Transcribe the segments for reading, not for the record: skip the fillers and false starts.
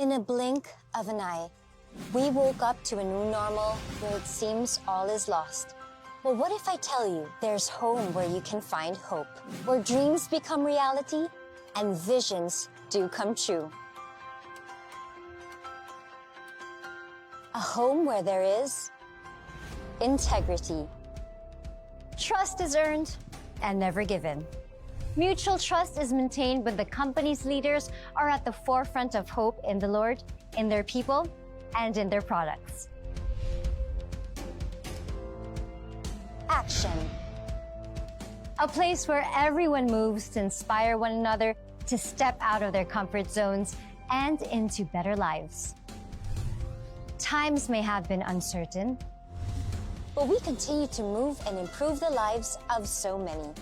In a blink of an eye, we woke up to a new normal where it seems all is lost. But what if I tell you there's home where you can find hope, where dreams become reality and visions do come true? A home where there is integrity. Trust is earned and never given. Mutual trust is maintained when the company's leaders are at the forefront of hope in the Lord, in their people, and in their products. Action. A place where everyone moves to inspire one another to step out of their comfort zones and into better lives. Times may have been uncertain, but we continue to move and improve the lives of so many.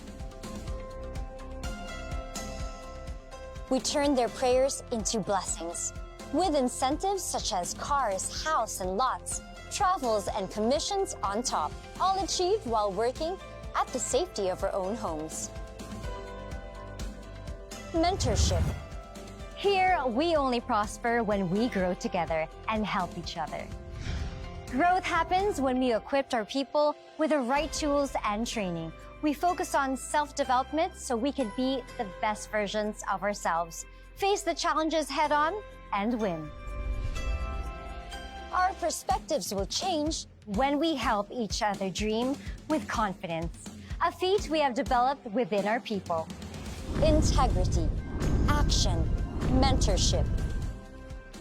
We turn their prayers into blessings, with incentives such as cars, house, and lots, travels, and commissions on top, all achieved while working at the safety of our own homes. Mentorship. Here, we only prosper when we grow together and help each other. Growth happens when we equip our people with the right tools and training. We focus on self-development so we can be the best versions of ourselves, face the challenges head-on, and win. Our perspectives will change when we help each other dream with confidence, a feat we have developed within our people. Integrity, action, mentorship.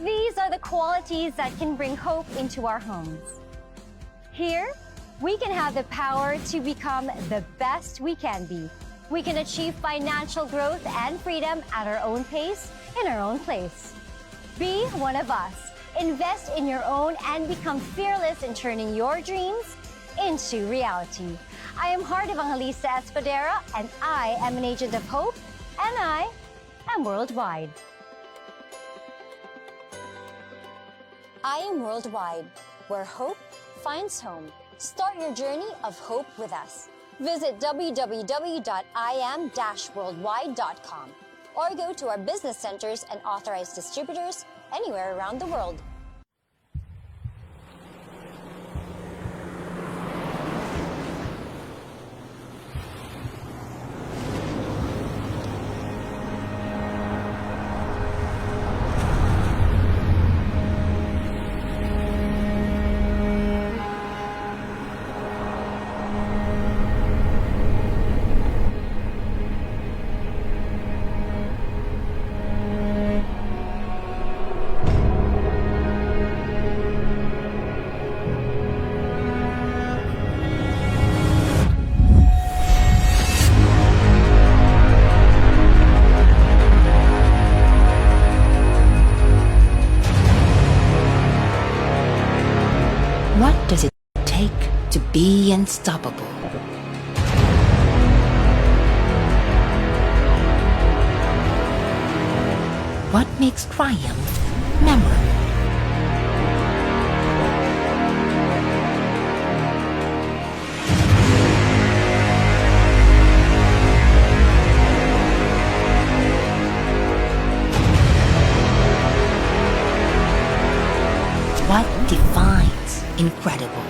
These are the qualities that can bring hope into our homes. Here, we can have the power to become the best we can be. We can achieve financial growth and freedom at our own pace, in our own place. Be one of us. Invest in your own and become fearless in turning your dreams into reality. I am Heart Evangelista Escudero, and I am an agent of hope, and I am worldwide. I am worldwide, where hope finds home. Start your journey of hope with us. Visit www.iam-worldwide.com or go to our business centers and authorized distributors anywhere around the world. What does it take to be unstoppable? What makes triumph memorable? What defines incredible?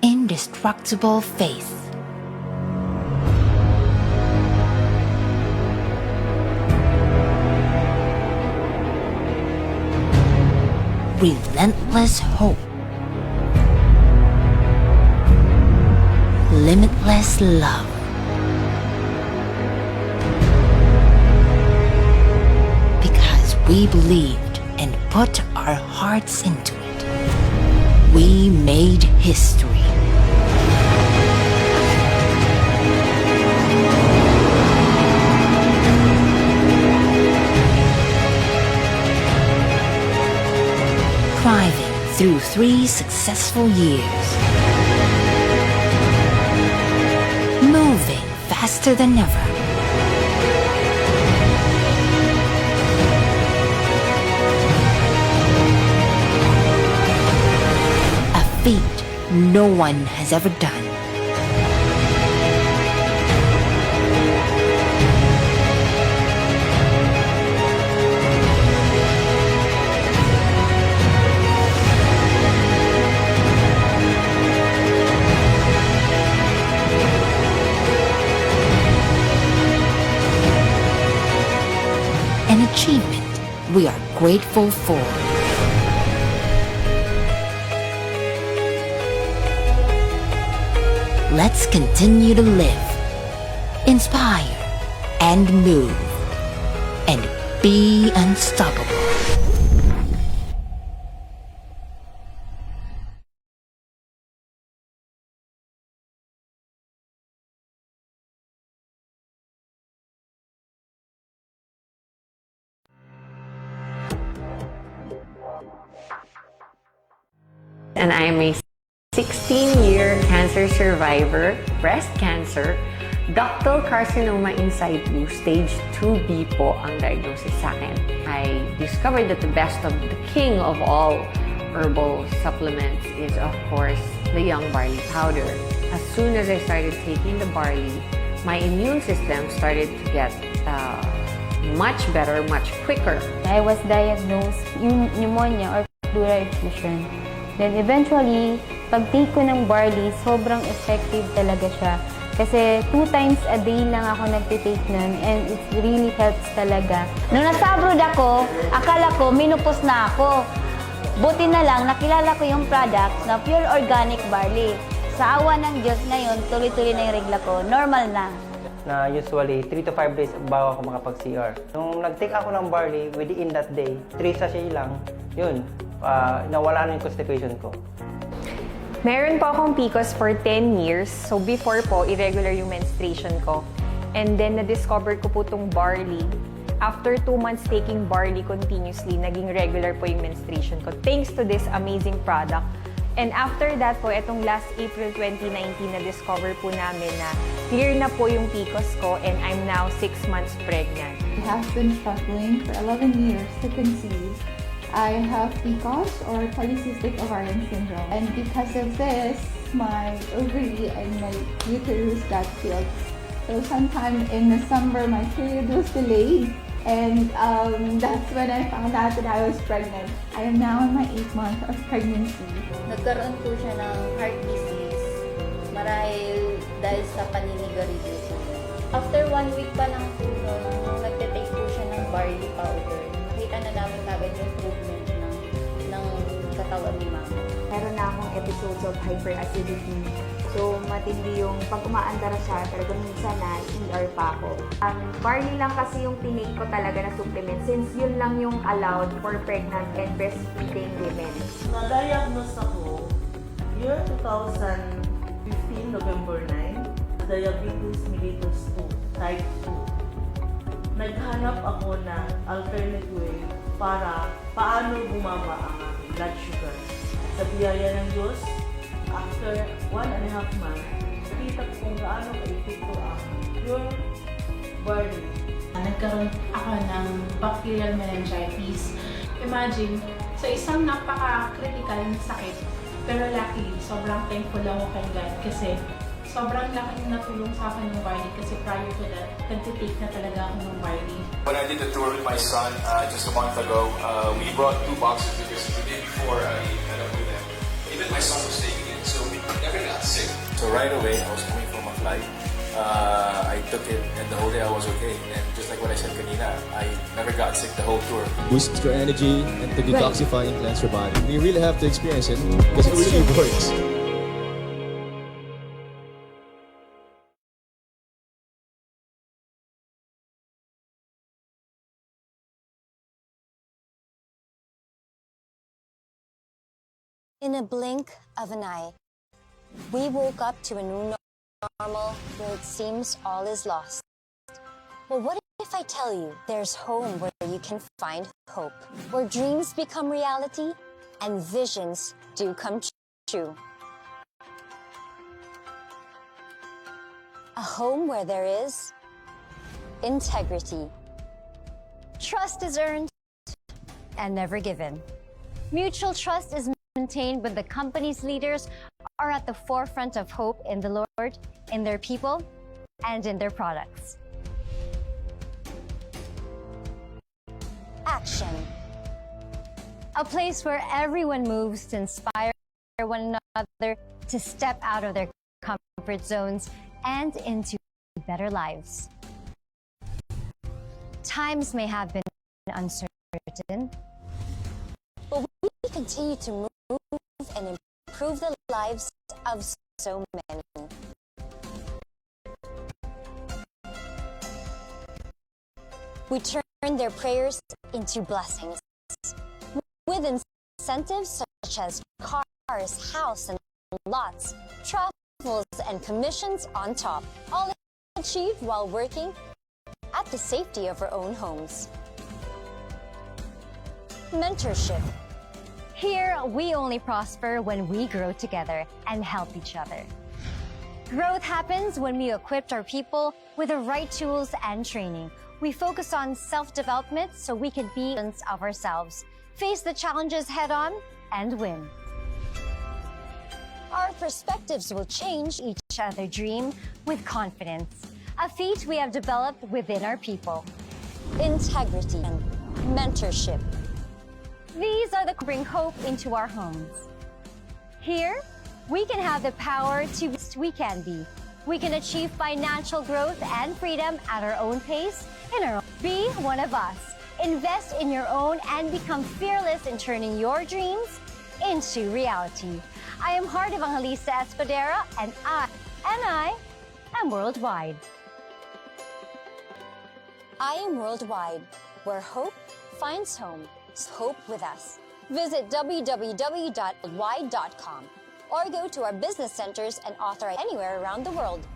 Indestructible faith. Relentless hope. Limitless love. Because we believed and put our hearts into it, we made history. Thriving through 3 successful years. Moving faster than ever. A feat no one has ever done. An achievement we are grateful for. Let's continue to live, inspire, and move, and be unstoppable. And I am a 16-year cancer survivor, breast cancer, ductal carcinoma in situ, stage 2B po ang diagnosis sa akin. I discovered that the best of the king of all herbal supplements is, of course, the young barley powder. As soon as I started taking the barley, my immune system started to get much better, much quicker. I was diagnosed pneumonia or pleural effusion. Then eventually, pag-take ko ng barley, sobrang effective talaga siya. Kasi 2 times a day lang ako nagtitake nun and it really helps talaga. Nung nasa abroad ako, akala ko minupos na ako. Buti na lang, nakilala ko yung product na pure organic barley. Sa awa ng Diyos ngayon, tuloy-tuloy na yung regla ko. Normal na. Na usually 3 to 5 days bago ako makapag-CR. Nung nag-take ako ng barley, within that day, 3 sachet lang, yun, nawala na yung constipation ko. Meron po akong PCOS for 10 years. So before po, irregular yung menstruation ko. And then na-discover ko po itong barley. After 2 months taking barley continuously, naging regular po yung menstruation ko. Thanks to this amazing product. And after that po, etong last April 2019, na-discover po namin na clear na po yung PCOS ko and I'm now 6 months pregnant. I have been struggling for 11 years to conceive. I have PCOS or polycystic ovarian syndrome. And because of this, my ovary and my uterus got filled. So sometime in December, my period was delayed. And that's when I found out that I was pregnant. I am now in my 8th month of pregnancy. Nagkaroon po siya ng heart disease marahil dahil sa paninigarilyo po. After 1 week pa lang po nung nagtitake po siya ng barley powder, nakita na namin kagad yung improvement ng katawan ni mama. Meron na akong episodes of hyperacidity. So, matindi yung pag umaandar siya, talagang minsan na ER pa ako. Barley lang kasi yung tinake ko talaga na supplement since yun lang yung allowed for pregnant and breastfeeding women. Na-diagnose ako year 2015, November 9, diabetes mellitus 2, type 2. Naghanap ako na alternate way para paano bumaba ang aking blood sugar. Sa biyaya ng Diyos, after 1.5 months, nakita ko kung gaano ka-epekto ang pure barley. Nagkaroon ako ng bacterial meningitis. Imagine, sa isang napaka-critical na sakit, pero luckily, sobrang thankful ako kay God kasi sobrang laking natulong sa akin ng barley kasi prior to that, nagtitake na talaga ako ng barley. When I did the tour with my son just a month ago, we brought 2 boxes because the day before I met up with them, even my son was taking it, so we never got sick. So right away, I was coming from a flight. I took it and the whole day I was okay. And just like what I said kanina, I never got sick the whole tour. Boosts your energy and to detoxify and cleanse your body. You really have to experience it because it really works. In a blink of an eye, we woke up to a new normal where it seems all is lost. Well, what if I tell you there's home where you can find hope, where dreams become reality and visions do come true? A home where there is integrity. Trust is earned and never given. Mutual trust is maintained when the company's leaders are at the forefront of hope in the Lord, in their people, and in their products. Action. A place where everyone moves to inspire one another to step out of their comfort zones and into better lives. Times may have been uncertain, but we continue to move and improve the lives of so many. We turn their prayers into blessings with incentives such as cars, house and lots, travels and commissions on top, all achieved while working at the safety of our own homes. Mentorship. Here, we only prosper when we grow together and help each other. Growth happens when we equip our people with the right tools and training. We focus on self-development so we can be of ourselves, face the challenges head-on, and win. Our perspectives will change each other dream with confidence, a feat we have developed within our people. Integrity and mentorship. These are the bring hope into our homes. Here, we can have the power to be we can be. We can achieve financial growth and freedom at our own pace, in our own. Be one of us. Invest in your own and become fearless in turning your dreams into reality. I am Heart Evangelista Escudero, and I am worldwide. I am worldwide, where hope finds home. Hope with us. Visit www.worldwide.com or go to our business centers and authorize anywhere around the world.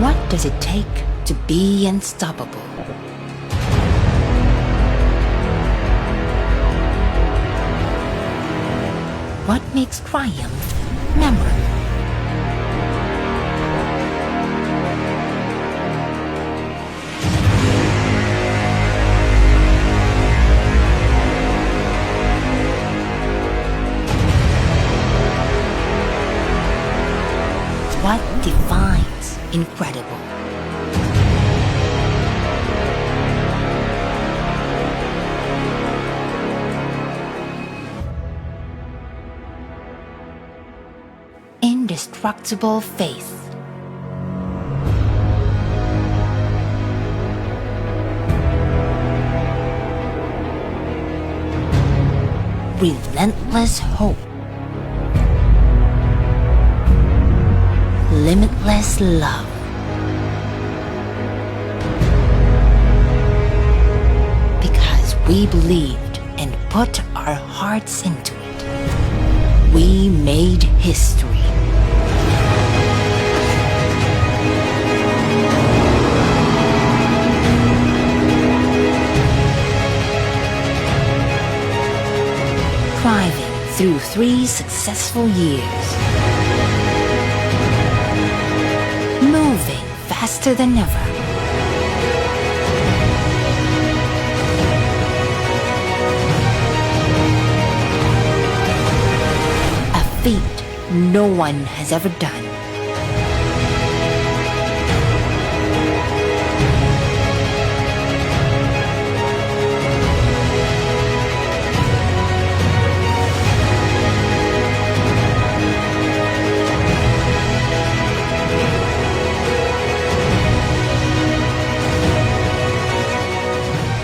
What does it take to be unstoppable? What makes triumph memorable? What defines incredible? Indestructible faith. Relentless hope. Limitless love. Because we believed and put our hearts into it, we made history. Thriving through 3 successful years. Moving faster than ever. A feat no one has ever done.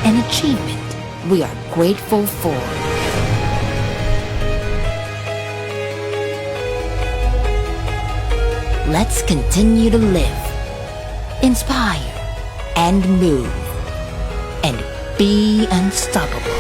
An achievement we are grateful for. let's continue to live, inspire, and move, and be unstoppable.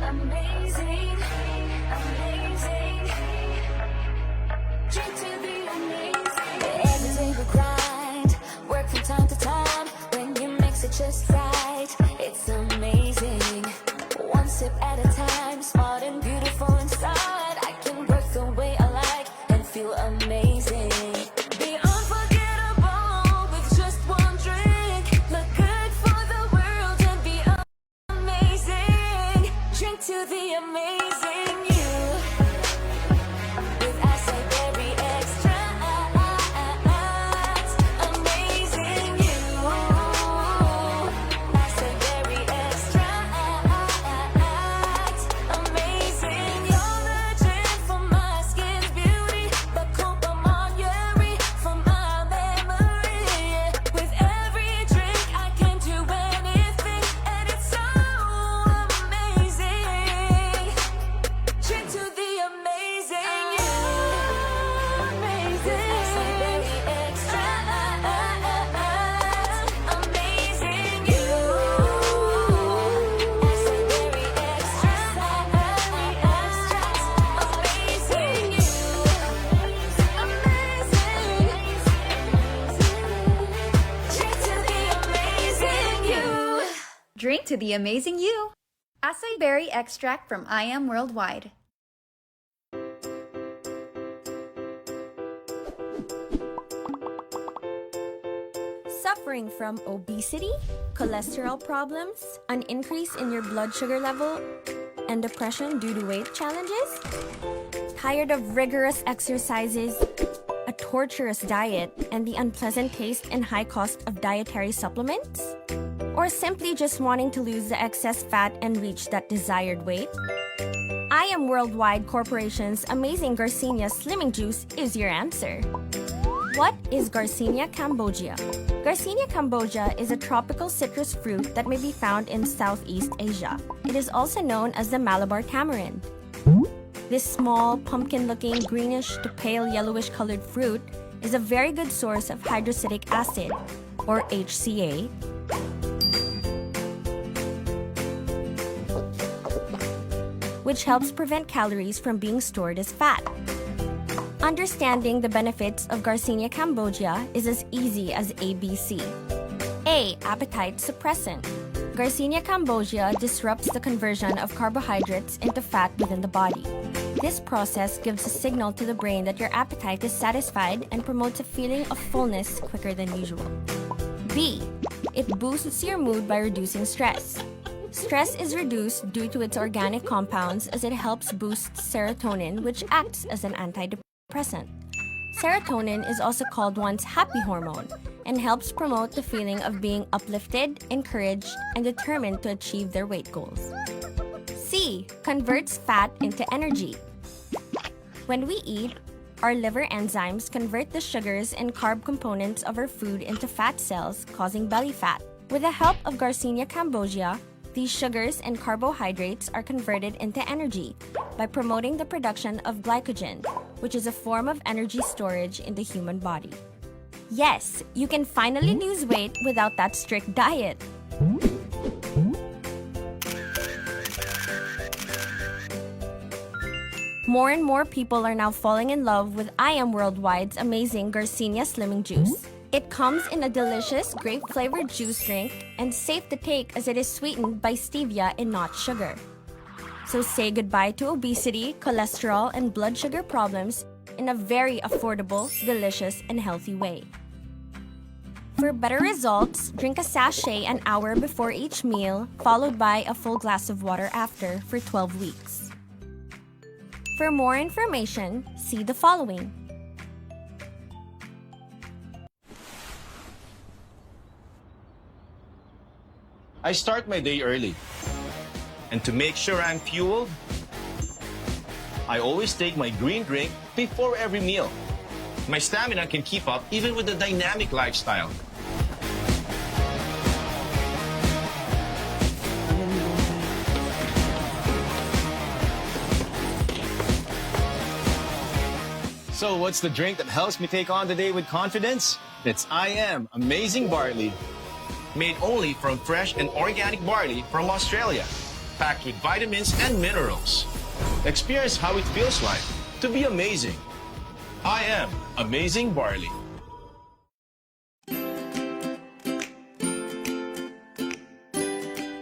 Amazing, amazing. Drink to the amazing. Every day we grind, work from time to time. When you mix it just right, it's amazing. One sip at a time, smart and beautiful inside. I can work the way I like and feel amazing. Be unforgettable with just one drink. Look good for the world and be amazing. Drink to the amazing you. With acai berry extract. Amazing you. Acai berry extract. Amazing. You're the gem for my skin's beauty. The Copamonieri for my memory. With every drink I can do anything, and it's so amazing. Drink to the amazing you. Amazing. Acai berry extract. Amazing you. Acai berry extract. Amazing you. Amazing. Drink to the amazing you. Drink to the amazing you. Acai berry extract from I Am Worldwide. Suffering from obesity, cholesterol problems, an increase in your blood sugar level, and depression due to weight challenges? Tired of rigorous exercises, a torturous diet, and the unpleasant taste and high cost of dietary supplements? Or simply just wanting to lose the excess fat and reach that desired weight? I Am Worldwide Corporation's amazing Garcinia Slimming Juice is your answer. What is Garcinia cambogia? Garcinia cambogia is a tropical citrus fruit that may be found in Southeast Asia. It is also known as the Malabar tamarind. This small, pumpkin-looking, greenish to pale yellowish colored fruit is a very good source of hydrocytic acid, or HCA, which helps prevent calories from being stored as fat. Understanding the benefits of Garcinia cambogia is as easy as ABC. A. Appetite suppressant. Garcinia cambogia disrupts the conversion of carbohydrates into fat within the body. This process gives a signal to the brain that your appetite is satisfied and promotes a feeling of fullness quicker than usual. B. It boosts your mood by reducing stress. Stress is reduced due to its organic compounds as it helps boost serotonin, which acts as an antidepressant. Serotonin is also called one's happy hormone and helps promote the feeling of being uplifted, encouraged, and determined to achieve their weight goals. C. Converts fat into energy. When we eat, our liver enzymes convert the sugars and carb components of our food into fat cells, causing belly fat. With the help of Garcinia cambogia, these sugars and carbohydrates are converted into energy by promoting the production of glycogen, which is a form of energy storage in the human body. Yes, you can finally lose weight without that strict diet. More and more people are now falling in love with I Am Worldwide's amazing Garcinia Slimming Juice. It comes in a delicious grape-flavored juice drink and safe to take as it is sweetened by stevia and not sugar. So say goodbye to obesity, cholesterol, and blood sugar problems in a very affordable, delicious, and healthy way. For better results, drink a sachet an hour before each meal, followed by a full glass of water after for 12 weeks. For more information, see the following. I start my day early. And to make sure I'm fueled, I always take my green drink before every meal. My stamina can keep up even with the dynamic lifestyle. So what's the drink that helps me take on the day with confidence? It's I Am Amazing Barley. Made only from fresh and organic barley from Australia, packed with vitamins and minerals. Experience how it feels like to be amazing. I Am Amazing Barley.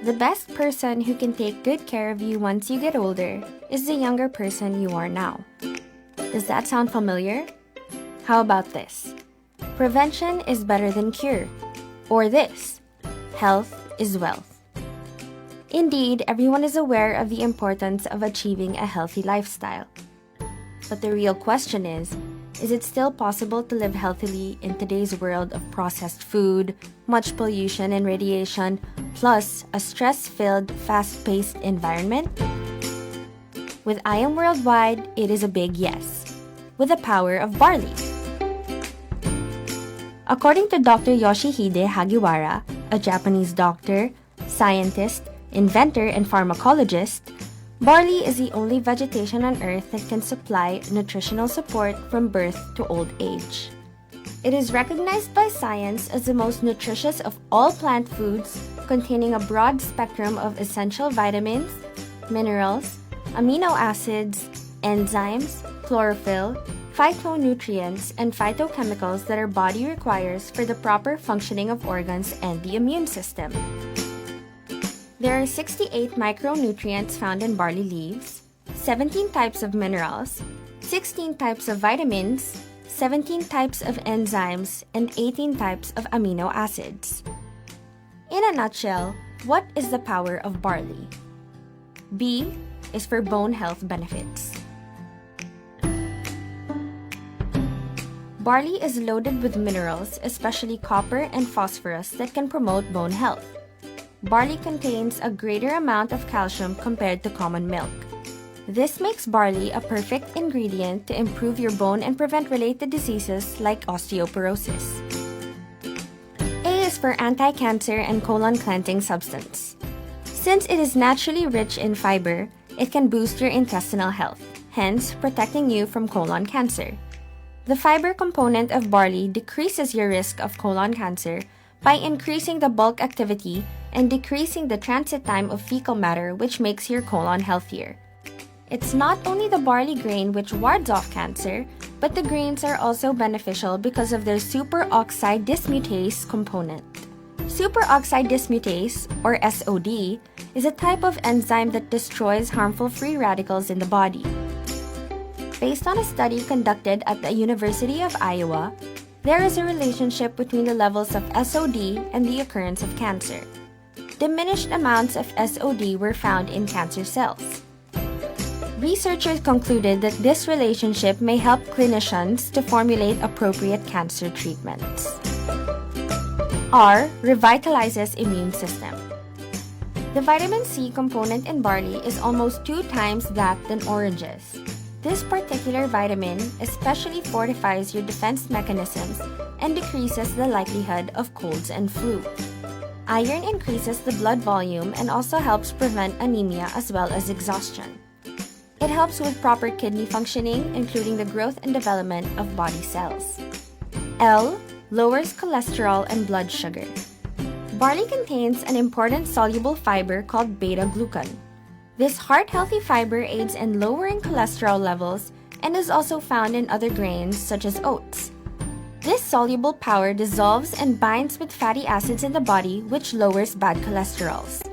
The best person who can take good care of you once you get older is the younger person you are now. Does that sound familiar? How about this? Prevention is better than cure. Or this, health is wealth. Indeed, everyone is aware of the importance of achieving a healthy lifestyle. But the real question is it still possible to live healthily in today's world of processed food, much pollution and radiation, plus a stress-filled, fast-paced environment? With I Am Worldwide, it is a big yes, with the power of barley. According to Dr. Yoshihide Hagiwara, a Japanese doctor, scientist, inventor, and pharmacologist, barley is the only vegetation on Earth that can supply nutritional support from birth to old age. It is recognized by science as the most nutritious of all plant foods, containing a broad spectrum of essential vitamins, minerals, amino acids, enzymes, chlorophyll, phytonutrients, and phytochemicals that our body requires for the proper functioning of organs and the immune system. There are 68 micronutrients found in barley leaves, 17 types of minerals, 16 types of vitamins, 17 types of enzymes, and 18 types of amino acids. In a nutshell, what is the power of barley? B is for bone health benefits. Barley is loaded with minerals, especially copper and phosphorus, that can promote bone health. Barley contains a greater amount of calcium compared to common milk. This makes barley a perfect ingredient to improve your bone and prevent related diseases like osteoporosis. A is for anti-cancer and colon cleansing substance. Since it is naturally rich in fiber, it can boost your intestinal health, hence protecting you from colon cancer. The fiber component of barley decreases your risk of colon cancer by increasing the bulk activity and decreasing the transit time of fecal matter, which makes your colon healthier. It's not only the barley grain which wards off cancer, but the grains are also beneficial because of their superoxide dismutase component. Superoxide dismutase, or SOD, is a type of enzyme that destroys harmful free radicals in the body. Based on a study conducted at the University of Iowa, there is a relationship between the levels of SOD and the occurrence of cancer. Diminished amounts of SOD were found in cancer cells. Researchers concluded that this relationship may help clinicians to formulate appropriate cancer treatments. R revitalizes immune system. The vitamin C component in barley is almost 2 times that than oranges. This particular vitamin especially fortifies your defense mechanisms and decreases the likelihood of colds and flu. Iron increases the blood volume and also helps prevent anemia as well as exhaustion. It helps with proper kidney functioning, including the growth and development of body cells. L lowers cholesterol and blood sugar. Barley contains an important soluble fiber called beta-glucan. This heart-healthy fiber aids in lowering cholesterol levels and is also found in other grains such as oats. This soluble powder dissolves and binds with fatty acids in the body, which lowers bad cholesterols.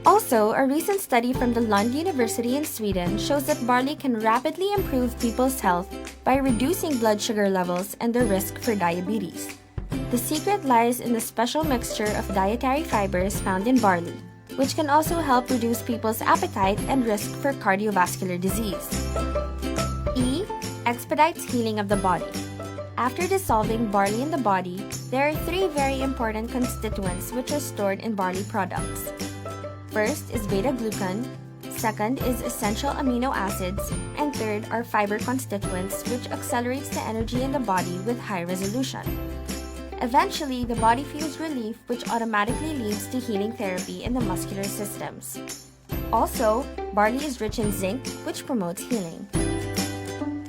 Also, a recent study from the Lund University in Sweden shows that barley can rapidly improve people's health by reducing blood sugar levels and the risk for diabetes. The secret lies in the special mixture of dietary fibers found in barley, which can also help reduce people's appetite and risk for cardiovascular disease. E expedites healing of the body. After dissolving barley in the body, there are 3 very important constituents which are stored in barley products. First is beta-glucan, Second is essential amino acids. And third are fiber constituents, which accelerates the energy in the body with high resolution. Eventually, the body feels relief, which automatically leads to healing therapy in the muscular systems. Also, barley is rich in zinc, which promotes healing.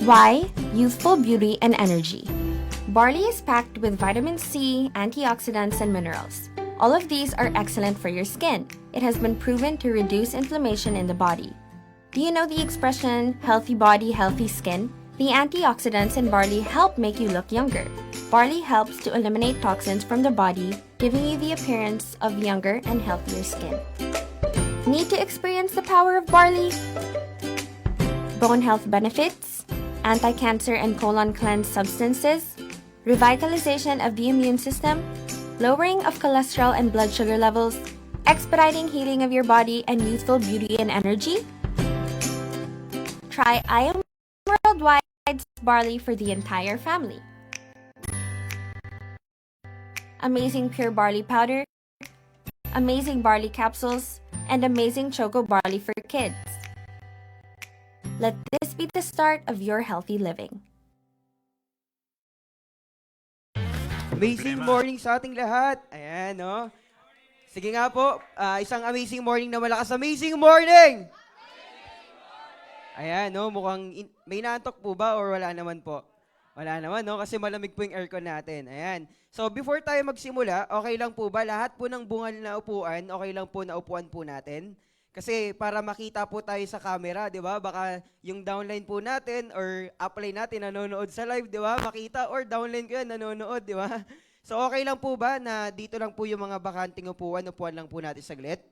Why? Youthful beauty and energy. Barley is packed with vitamin C, antioxidants, and minerals. All of these are excellent for your skin. It has been proven to reduce inflammation in the body. Do you know the expression, healthy body, healthy skin? The antioxidants in barley help make you look younger. Barley helps to eliminate toxins from the body, giving you the appearance of younger and healthier skin. Need to experience the power of barley? Bone health benefits, anti-cancer and colon cleanse substances, revitalization of the immune system, lowering of cholesterol and blood sugar levels, expediting healing of your body and youthful beauty and energy? Try I Am Worldwide's barley for the entire family. Amazing pure barley powder, amazing barley capsules, and amazing choco barley for kids. Let this be the start of your healthy living. Amazing morning sa ating lahat. Ayan, no? Sige nga po, isang amazing morning na malakas. Amazing morning! Ayan, no? Mukhang may naantok po ba or wala naman po? Wala naman, no? Kasi malamig po yung aircon natin. Ayan. So, before tayo magsimula, okay lang po ba? Lahat po ng bungal na upuan, okay lang po na upuan po natin? Kasi para makita po tayo sa camera, di ba? Baka yung downline po natin or upline natin nanonood sa live, di ba? Makita or downline ko yan nanonood, di ba? So okay lang po ba na dito lang po yung mga bakanting upuan lang po natin saglit?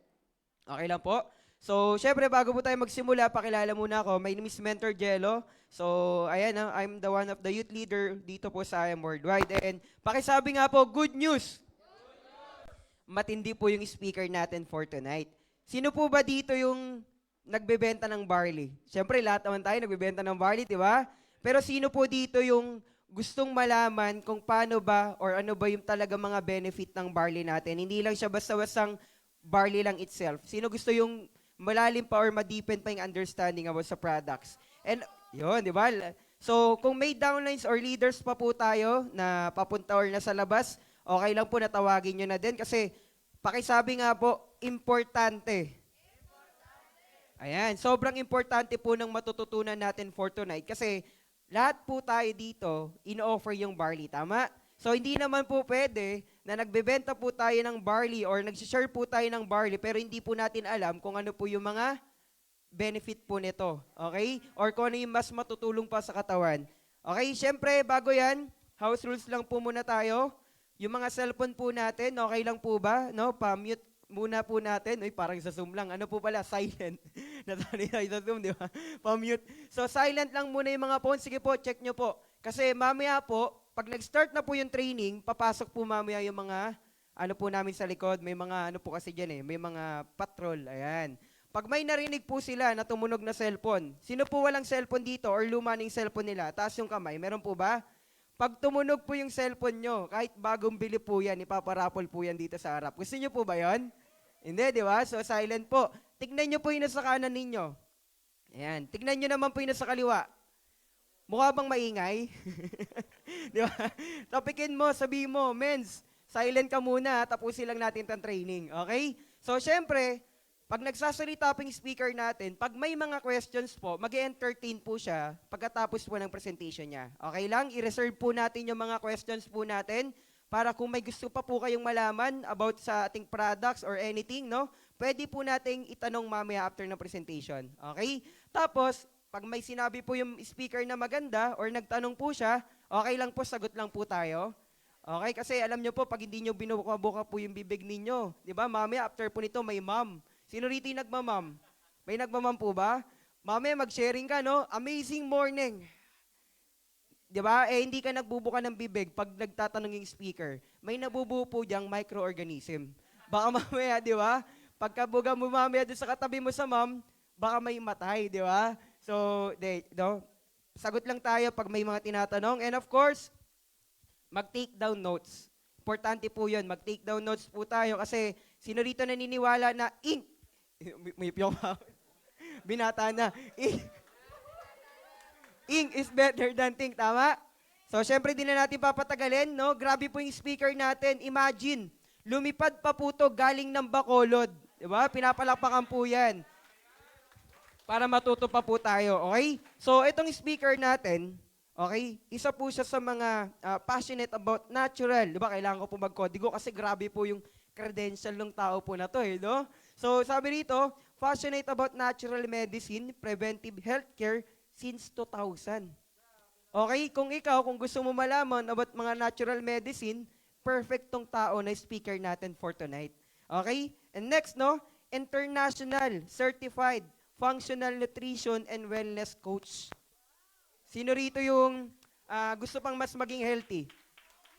Okay lang po? So syempre bago po tayo magsimula, pakilala muna ako. My name is Mentor Jello. So ayan, I'm the one of the youth leader dito po sa I Am Worldwide. And pakisabi nga po, good news! Matindi po yung speaker natin for tonight. Sino po ba dito yung nagbebenta ng barley? Siyempre, lahat naman tayo nagbebenta ng barley, di ba? Pero sino po dito yung gustong malaman kung paano ba or ano ba yung talaga mga benefit ng barley natin? Hindi lang siya basta-bastang barley lang itself. Sino gusto yung malalim pa or ma-deepen pa yung understanding about sa products? And yun, di ba? So, kung may downlines or leaders pa po tayo na papunta or nasa labas, okay lang po na tawagin nyo na din kasi pakisabi nga po, importante. Ayan, sobrang importante po ng matututunan natin for tonight kasi lahat po tayo dito in-offer yung barley, tama? So hindi naman po pwede na nagbebenta po tayo ng barley or nag-share po tayo ng barley pero hindi po natin alam kung ano po yung mga benefit po nito, okay? Or kung ano yung mas matutulong pa sa katawan. Okay, syempre bago yan, house rules lang po muna tayo. Yung mga cellphone po natin, okay lang po ba? No, pa-mute muna po natin. Uy, parang sa Zoom lang. Ano po pala? Silent. Natali tayo sa Zoom, di ba? Pa-mute. So, silent lang muna yung mga phone. Sige po, check nyo po. Kasi mamaya po, pag nag-start na po yung training, papasok po mamaya yung mga, ano po namin sa likod. May mga, ano po kasi dyan may mga patrol. Ayan. Pag may narinig po sila na tumunog na cellphone, sino po walang cellphone dito or luma ng cellphone nila? Taas yung kamay. Meron po ba? Pag tumunog po yung cellphone nyo, kahit bagong bili po yan, ipaparapol po yan dito sa harap. Gusto nyo po ba yan? Hindi, di ba? So, silent po. Tignan nyo po yung nasa kanan ninyo. Ayan. Tignan nyo naman po yung nasa kaliwa. Mukha bang maingay? Di ba? Topikin mo, sabihin mo, mens, silent ka muna, tapusin lang natin itong training. Okay? So, syempre, pag nagsasalita po yung speaker natin, pag may mga questions po, mag-entertain po siya pagkatapos po ng presentation niya. Okay lang? I-reserve po natin yung mga questions po natin para kung may gusto pa po kayong malaman about sa ating products or anything, no? Pwede po nating itanong mamaya after ng presentation. Okay? Tapos, pag may sinabi po yung speaker na maganda or nagtanong po siya, okay lang po, sagot lang po tayo. Okay? Kasi alam nyo po, pag hindi nyo binubuka-buka po yung bibig ninyo, di ba? Mamaya after po nito, may ma'am. Sino rito yung nagmamam? May nagmamam po ba? Mami, mag-sharing ka, no? Amazing morning. Di ba? Hindi ka nagbubuka ng bibig pag nagtatanong yung speaker. May nabubuo po diyang microorganism. Baka mamaya, di ba? Pagkabuga mo mamaya doon sa katabi mo sa ma'am, baka may matay, di ba? So, sagot lang tayo pag may mga tinatanong. And of course, mag-take down notes. Importante po yun. Mag-take down notes po tayo kasi sino rito naniniwala na ink? May piyong Binata na. Ing is better than think, tama? So, syempre, di na natin papatagalin, no? Grabe po yung speaker natin. Imagine, lumipad pa po to galing ng Bacolod. Diba? Pinapalakpakan po yan. Para matuto pa po tayo, okay? So, itong speaker natin, okay, isa po siya sa mga passionate about natural. Diba? Kailangan ko po mag-codigo kasi grabe po yung credential ng tao po na to, no? So, sabi rito, passionate about natural medicine, preventive healthcare since 2000. Okay, kung gusto mo malaman about mga natural medicine, perfect tong tao na speaker natin for tonight. Okay? And next, no? International Certified Functional Nutrition and Wellness Coach. Sino rito yung gusto pang mas maging healthy?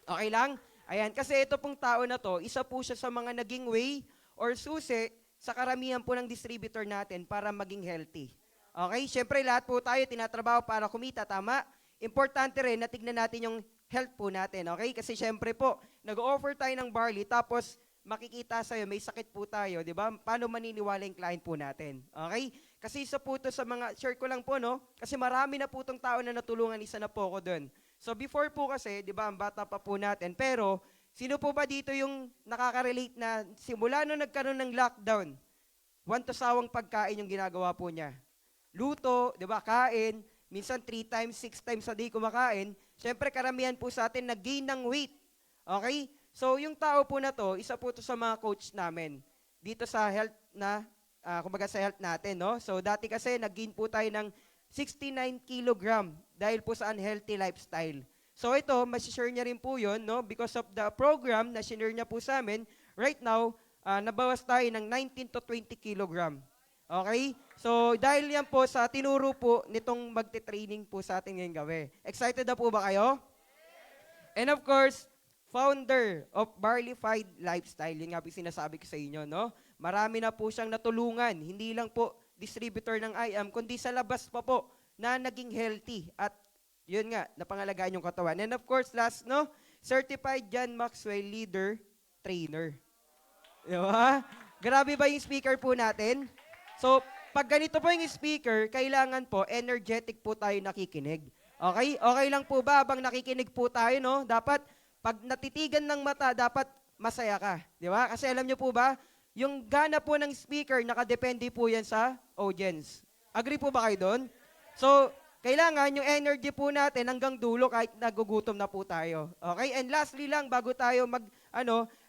Okay lang? Ayan, kasi ito pong tao na to, isa po siya sa mga naging way or susi sa karamihan po ng distributor natin para maging healthy. Okay? Siyempre, lahat po tayo tinatrabaho para kumita, tama? Importante rin na tignan natin yung health po natin, okay? Kasi syempre po, nag-offer tayo ng barley, tapos makikita sa'yo, may sakit po tayo, di ba? Paano maniniwala yung client po natin, okay? Kasi isa po ito sa mga, share ko lang po, no? Kasi marami na po itong tao na natulungan, isa na po ako doon. So before po kasi, di ba, ang bata pa po natin, pero sino po ba dito yung nakaka-relate na simula nung nagkaroon ng lockdown, sawang pagkain yung ginagawa po niya? Luto, di ba, kain, minsan 3 times, 6 times a day kumakain, syempre karamihan po sa atin nag-gain ng weight. Okay? So yung tao po na to, isa po to sa mga coach namin dito sa health na, kumbaga sa health natin, no? So dati kasi nag-gain po tayo ng 69 kilogram dahil po sa unhealthy lifestyle. So ito, masishare niya rin po yun, no? Because of the program na sinare niya po sa amin, right now, nabawas tayo ng 19 to 20 kilogram. Okay? So, dahil yan po sa tinuro po nitong magte-training po sa atin ngayong gabi. Excited na po ba kayo? And of course, founder of Barleyfied Lifestyle. Yun nga po sinasabi ko sa inyo, no? Marami na po siyang natulungan. Hindi lang po distributor ng IAM, kundi sa labas pa po na naging healthy. At yun nga, napangalagaan yung katawan. And of course, last, no? Certified John Maxwell Leader Trainer. Diba? Grabe ba yung speaker po natin? So, pag ganito po yung speaker, kailangan po, energetic po tayo nakikinig. Okay? Okay lang po ba habang nakikinig po tayo, no? Dapat, pag natitigan ng mata, dapat masaya ka. Di ba? Kasi alam nyo po ba, yung gana po ng speaker, nakadepende po yan sa audience. Agree po ba kayo doon? So, kailangan yung energy po natin hanggang dulo kahit nagugutom na po tayo. Okay? And lastly lang, bago tayo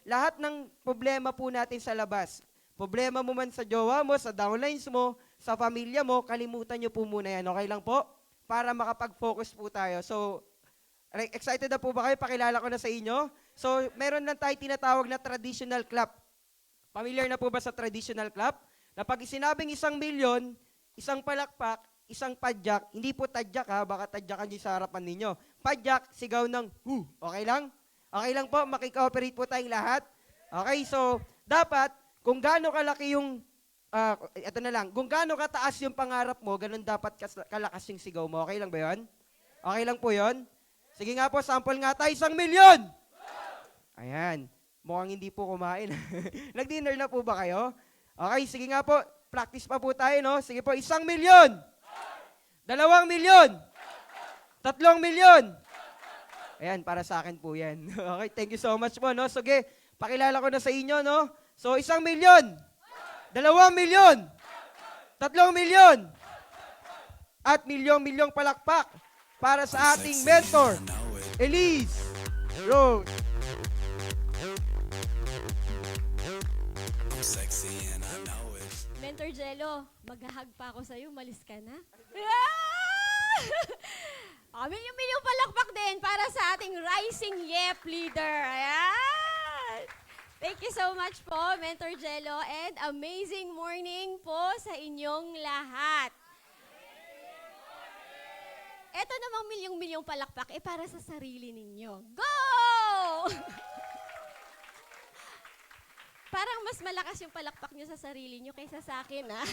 lahat ng problema po natin sa labas, problema mo man sa jowa mo, sa downlines mo, sa pamilya mo, kalimutan nyo po muna yan. Okay lang po? Para makapag-focus po tayo. So, excited na po ba kayo? Pakilala ko na sa inyo. So, meron lang tayo tinatawag na traditional clap. Familiar na po ba sa traditional clap? Na pag isinabing 1 milyon, isang palakpak, isang padyak, hindi po tadyak ha, baka tadyakan nyo sa harapan ninyo. Padyak, sigaw ng hu. Okay lang? Okay lang po, makikooperate po tayong lahat. Okay, so, dapat, kung gaano kalaki yung, ito na lang, kung gaano kataas yung pangarap mo, ganun dapat kalakas yung sigaw mo. Okay lang ba yun? Okay lang po yun? Sige nga po, sample nga tayo, 1 milyon! Ayan, mukhang hindi po kumain. Nag-dinner na po ba kayo? Okay, sige nga po, practice pa po tayo, no? Sige po, 1 milyon! 2 milyon! 3 milyon! Ayan, para sa akin po yan. Okay, thank you so much po, no? Sige, pakilala ko na sa inyo, no? So, 1 milyon, 2 milyon, 3 milyon, at milyong-milyong palakpak para sa ating mentor, Eliz. Rose. Mentor Jello, maghahag pa ako sa'yo, malis ka na. Milyong palakpak din para sa ating rising YEP leader. Ayan! Thank you so much po, Mentor Jello, and amazing morning po sa inyong lahat. Eto namang milyong-milyong palakpak, para sa sarili ninyo. Go! Parang mas malakas yung palakpak nyo sa sarili nyo kaysa sa akin, ha?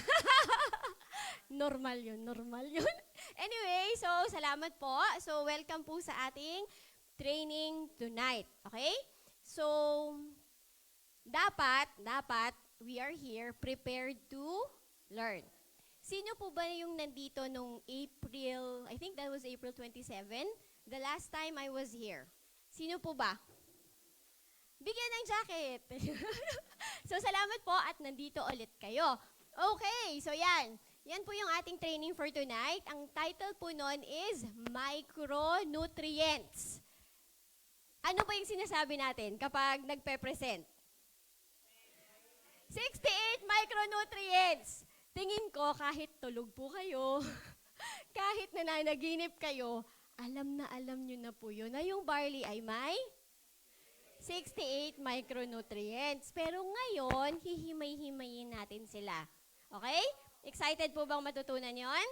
Normal yun, normal yun. Anyway, so salamat po. So welcome po sa ating training tonight, okay? So, dapat, we are here prepared to learn. Sino po ba yung nandito nung April, I think that was April 27, the last time I was here? Sino po ba? Bigyan ng jacket. So, salamat po at nandito ulit kayo. Okay, so yan. Yan po yung ating training for tonight. Ang title po nun is Micronutrients. Ano ba yung sinasabi natin kapag nagpe-present? 68 micronutrients. Tingin ko, kahit tulog po kayo, kahit nananaginip kayo, alam nyo na po yun na yung barley ay may 68 micronutrients. Pero ngayon, hihimay-himayin natin sila. Okay? Excited po bang matutunan yon?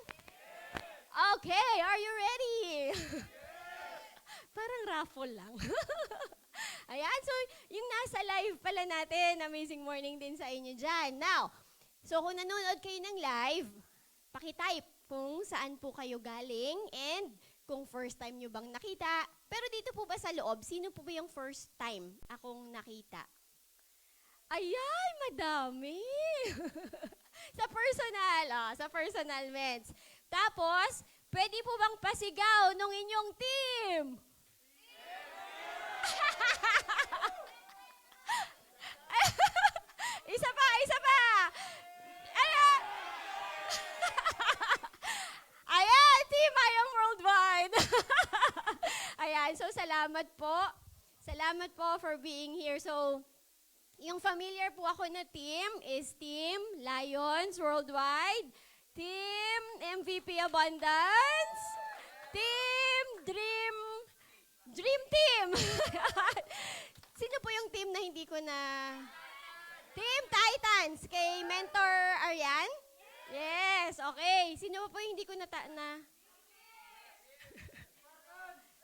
Okay, are you ready? Parang raffle lang. Ayan, so yung nasa live pala natin, amazing morning din sa inyo dyan. Now, so kung nanonood kayo ng live, pakitype kung saan po kayo galing and kung first time nyo bang nakita. Pero dito po ba sa loob, sino po ba yung first time akong nakita? Ayan, madami. Sa personal meds. Tapos, pwede po bang pasigaw nung inyong team? Isa pa! Ayan! Ayan, Team I Am Worldwide! Ayan, so salamat po. Salamat po for being here. So, yung familiar po ako na team is Team Lions Worldwide, Team MVP Abundance, Team Dream Team! Sino po yung team na hindi ko na... Team Titans, kay Mentor Arian? Yes, okay. Sino po yung hindi ko na...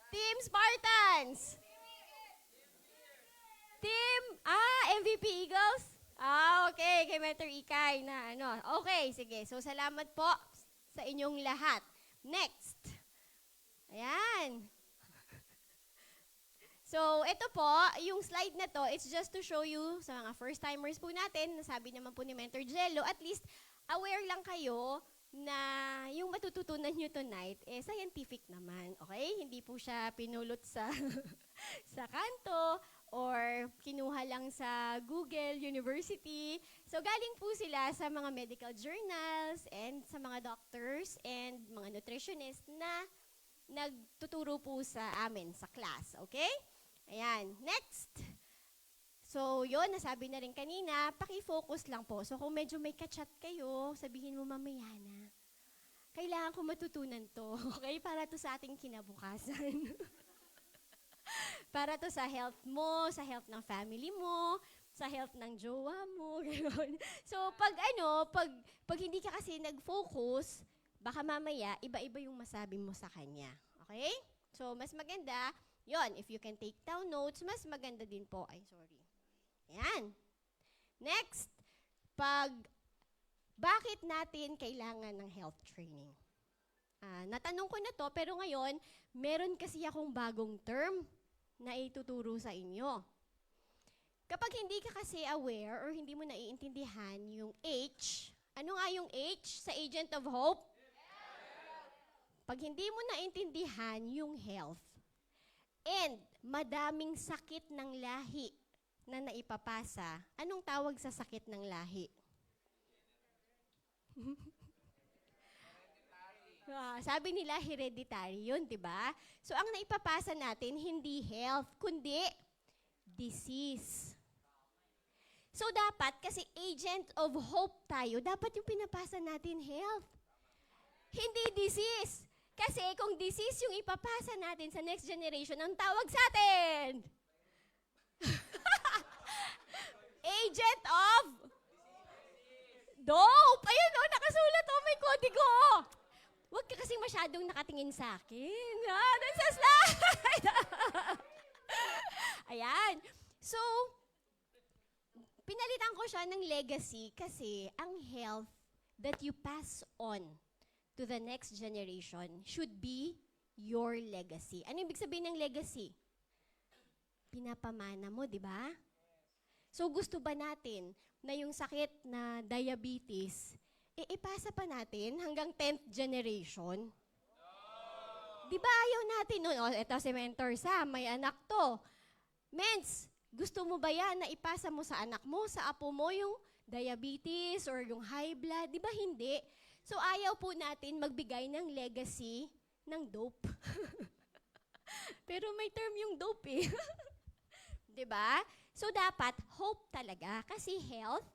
Team Spartans! Team, MVP Eagles? Okay, kay Mentor Ikay na ano. Okay, sige. So, salamat po sa inyong lahat. Next. Ayan. So, ito po, yung slide na to, it's just to show you sa mga first-timers po natin, nasabi naman po ni Mentor Jello, at least aware lang kayo na yung matututunan nyo tonight, scientific naman, okay? Hindi po siya pinulot sa, sa kanto or kinuha lang sa Google University. So, galing po sila sa mga medical journals and sa mga doctors and mga nutritionists na nagtuturo po sa amin sa class, okay? Ayan, next. So, yun, nasabi na rin kanina, paki-focus lang po. So, kung medyo may kachat kayo, sabihin mo mamaya na. Kailangan ko matutunan to, okay? Para to sa ating kinabukasan. Para to sa health mo, sa health ng family mo, sa health ng jowa mo, gano'n. So, pag hindi ka kasi nag-focus, baka mamaya, iba-iba yung masabi mo sa kanya. Okay? So, mas maganda, yon, if you can take down notes, mas maganda din po. Ay, sorry. Ayan. Next, bakit natin kailangan ng health training? Natanong ko na to, pero ngayon, meron kasi akong bagong term na ituturo sa inyo. Kapag hindi ka kasi aware or hindi mo naiintindihan yung H, ano nga yung H sa Agent of Hope? Pag hindi mo naintindihan yung health, and madaming sakit ng lahi na naipapasa, anong tawag sa sakit ng lahi? Sabi nila hereditary yun, diba? So, ang naipapasa natin, hindi health, kundi disease. So, dapat, kasi agent of hope tayo, dapat yung pinapasa natin health. Hindi disease. Kasi kung disease yung ipapasa natin sa next generation, ang tawag sa atin? Agent of dope. Ayun o, nakasulat o, may kodigo. Huwag ka kasing masyadong nakatingin sa akin. Doon sa slide. Ayan. So, pinalitan ko siya ng legacy kasi ang health that you pass on to the next generation should be your legacy. Ano ibig sabihin ng legacy? Pinapamana mo, di ba? So gusto ba natin na yung sakit na diabetes, ipasa pa natin hanggang 10th generation. Di ba ayaw natin nun? O, eto si Mentor Sam, may anak to. Mens, gusto mo ba yan na ipasa mo sa anak mo, sa apo mo, yung diabetes or yung high blood? Di ba hindi? So ayaw po natin magbigay ng legacy ng dope. Pero may term yung dope eh. Di ba? So dapat hope talaga kasi health,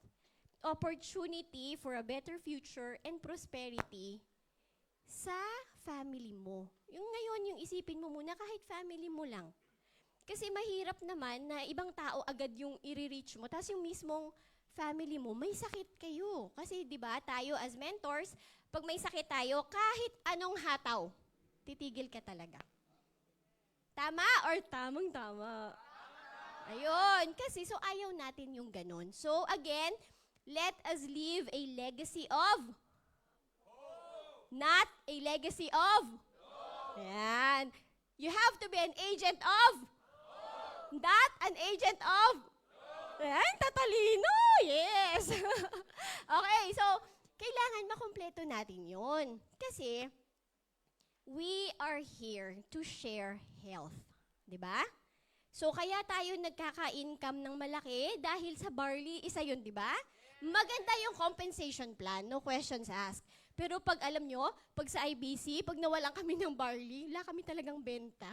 opportunity for a better future and prosperity sa family mo. Yung ngayon, yung isipin mo muna kahit family mo lang. Kasi mahirap naman na ibang tao agad yung i-reach mo, tapos yung mismong family mo, may sakit kayo. Kasi di ba tayo as mentors, pag may sakit tayo, kahit anong hataw, titigil ka talaga. Tama or tamang-tama? Ayun, kasi so ayaw natin yung ganun. So again, let us leave a legacy of not a legacy of. Yan. You have to be an agent of. Not an agent of. Yan, tatalino. Yes. Okay, so kailangan makumpleto natin yun. Kasi we are here to share health. Diba? So kaya tayo nagkaka-income ng malaki dahil sa barley, isa yun, diba? Maganda yung compensation plan, no questions asked. Pero pag alam nyo, pag sa IBC, pag nawalan kami ng barley, wala kami talagang benta.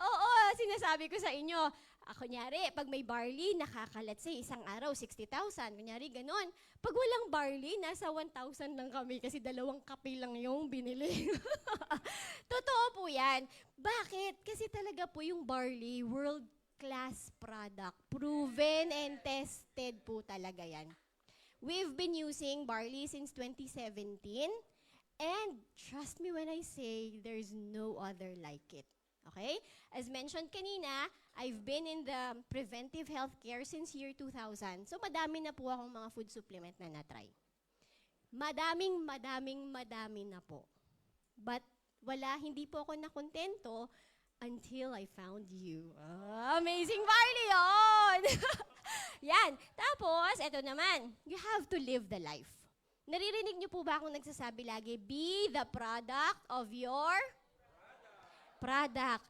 Oo, sinasabi ko sa inyo. Kunyari, pag may barley, nakakalat sa isang araw, 60,000. Kunyari, ganun. Pag walang barley, nasa 1,000 lang kami kasi 2 kape lang yung binili. Totoo po yan. Bakit? Kasi talaga po yung barley, world-class product. Proven and tested po talaga yan. We've been using barley since 2017. And trust me when I say, there's no other like it. Okay? As mentioned kanina, I've been in the preventive healthcare since year 2000. So madami na po akong mga food supplement na na-try. Madami na po. But hindi po ako nakontento until I found you. Amazing barley yun! Yan. Tapos, eto naman, you have to live the life. Naririnig niyo po ba akong nagsasabi lagi, be the product of your product.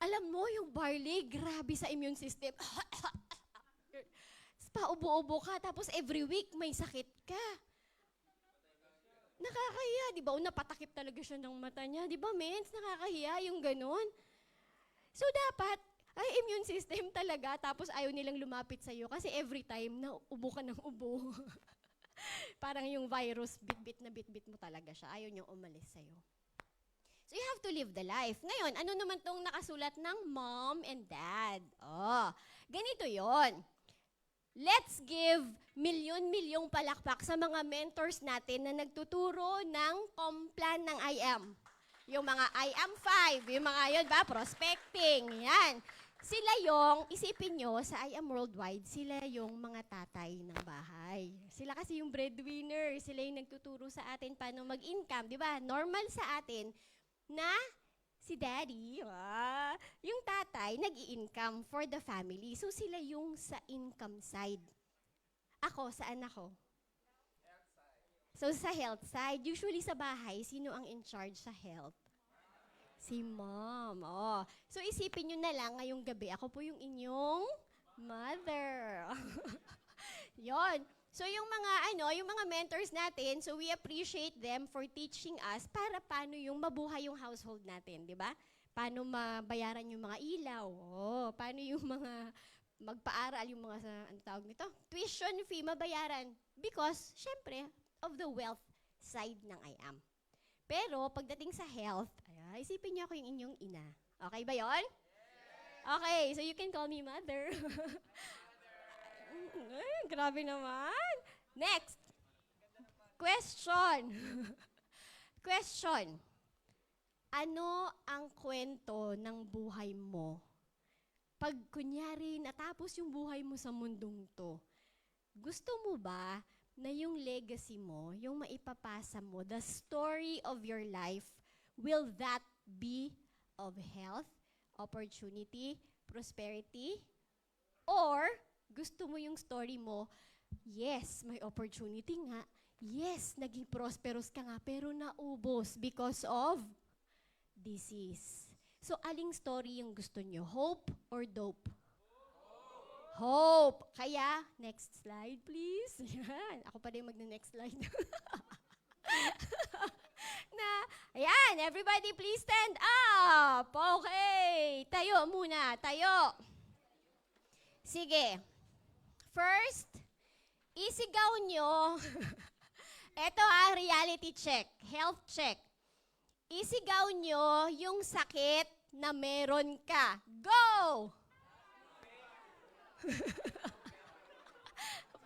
Alam mo, yung barley, grabe sa immune system. Paubo-ubo ka, tapos every week may sakit ka. Nakakahiya, di ba? Napatakip talaga siya ng mata niya. Di ba, mens? Nakakahiya yung ganun. So, dapat, immune system talaga, tapos ayaw nilang lumapit sa'yo kasi every time na ubo ka ng ubo. Parang yung virus, bit-bit mo talaga siya. Ayaw niyang umalis sa'yo. So you have to live the life. Ngayon, ano naman tong nakasulat ng mom and dad? Ganito yon. Let's give milyon-milyong palakpak sa mga mentors natin na nagtuturo ng complan ng IM. Yung mga IM 5, yung mga yun ba, prospecting, yan. Sila yung, isipin nyo, sa IM Worldwide, sila yung mga tatay ng bahay. Sila kasi yung breadwinner, sila yung nagtuturo sa atin paano mag-income, di ba? Normal sa atin, na si daddy, yung tatay, nag-i-income for the family. So sila yung sa income side. Ako, saan ako? So sa health side. Usually sa bahay, sino ang in charge sa health? Si mom. So isipin nyo na lang, ngayong gabi, ako po yung inyong mother. Yon. So yung mga mentors natin, so we appreciate them for teaching us para paano yung mabuhay yung household natin, di ba? Paano mabayaran yung mga ilaw, paano yung mga magpaaral, yung mga, tuition fee, mabayaran. Because, syempre, of the wealth side ng IAM. Pero, pagdating sa health, isipin niyo ako yung inyong ina. Okay ba yon? Okay, so you can call me mother. Grabe naman. Next. Question. Question. Ano ang kwento ng buhay mo? Pag kunyari natapos yung buhay mo sa mundong to, gusto mo ba na yung legacy mo, yung maipapasa mo, the story of your life, will that be of health, opportunity, prosperity? Or gusto mo yung story mo, Yes, may opportunity nga. Yes, naging prosperous ka nga, pero naubos because of disease. So, aling story yung gusto nyo? Hope or dope? Hope. Kaya, next slide, please. Yan. Ako pa rin mag-next slide. Ayan, everybody please stand up. Okay. Tayo muna. Tayo. Sige. First, isigaw nyo. Ito reality check. Health check. Isigaw nyo yung sakit na meron ka. Go!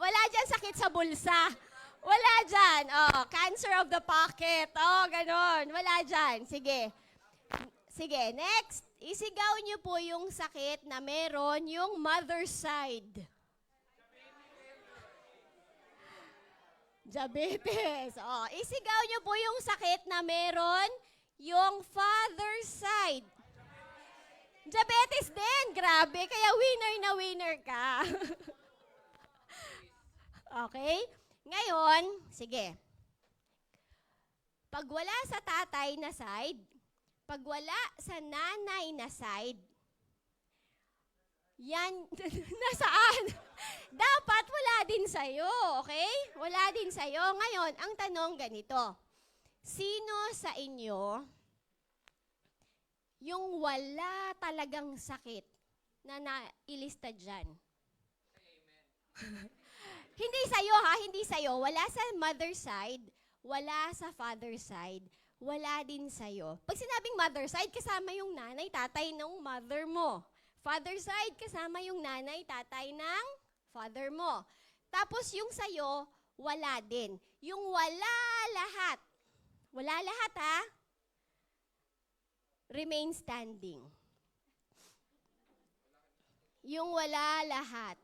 Wala dyan sakit sa bulsa. Wala dyan. Oh, cancer of the pocket. Oh, ganon. Wala dyan. Sige. Sige, next. Isigaw nyo po yung sakit na meron yung mother side. Diabetes. Oh, isigaw nyo po yung sakit na meron yung father side. Diabetes din. Grabe. Kaya winner na winner ka. Okay? Ngayon, sige. Pag wala sa tatay na side, pag wala sa nanay na side, yan, nasaan? Dapat wala din sa'yo, okay? Wala din sa'yo. Ngayon, ang tanong ganito. Sino sa inyo yung wala talagang sakit na nailista dyan? Hindi sa'yo ha, hindi sa'yo. Wala sa mother side, wala sa father side, wala din sa'yo. Pag sinabing mother side, kasama yung nanay, tatay ng mother mo. Father side, kasama yung nanay, tatay ng father mo. Tapos yung sa'yo, wala din. Yung wala lahat ha, remain standing. Yung wala lahat.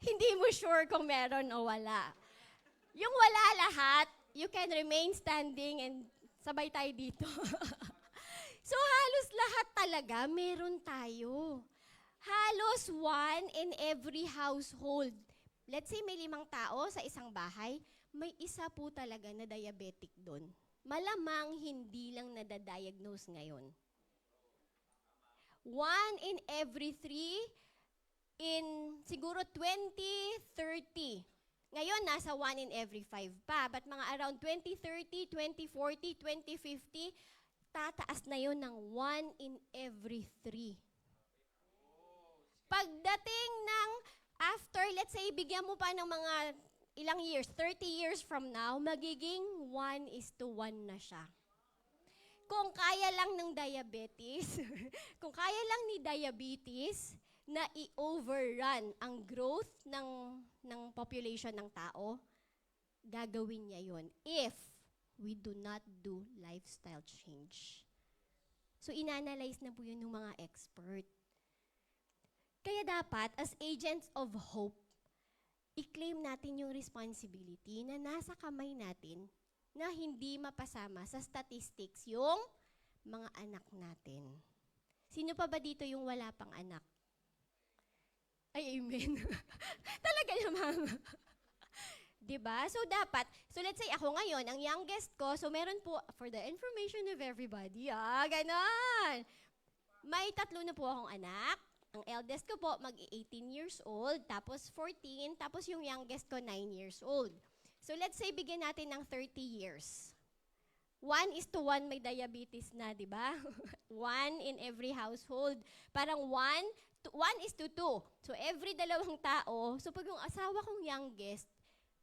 Hindi mo sure kung meron o wala. Yung wala lahat, you can remain standing and sabay tayo dito. So halos lahat talaga meron tayo. Halos one in every household. Let's say may 5 tao sa isang bahay, may isa po talaga na diabetic doon. Malamang hindi lang nadadiagnose ngayon. 1 in every 3 in siguro 2030. Ngayon, nasa 1 in every 5 pa. But mga around 2030, 2040, 2050, tataas na yon ng 1 in every 3. Pagdating ng after, let's say, bigyan mo pa ng mga ilang years, 30 years from now, magiging 1:1 na siya. Kung kaya lang ng diabetes, kung kaya lang ni diabetes, na i-overrun ang growth ng population ng tao, gagawin niya yon if we do not do lifestyle change. So, inanalyze na po yun ng mga expert. Kaya dapat, as agents of hope, i-claim natin yung responsibility na nasa kamay natin na hindi mapasama sa statistics yung mga anak natin. Sino pa ba dito yung wala pang anak? Ay, amen. Talaga naman. Diba? So, dapat, so let's say ako ngayon, ang youngest ko, so meron po, for the information of everybody, ganon. May 3 na po akong anak. Ang eldest ko po, mag-18 years old, tapos 14, tapos yung youngest ko, 9 years old. So, let's say, bigyan natin ng 30 years. 1:1 may diabetes na, di ba? 1 in every household. Parang 1:2. So, every 2 tao, so pag yung asawa kong youngest,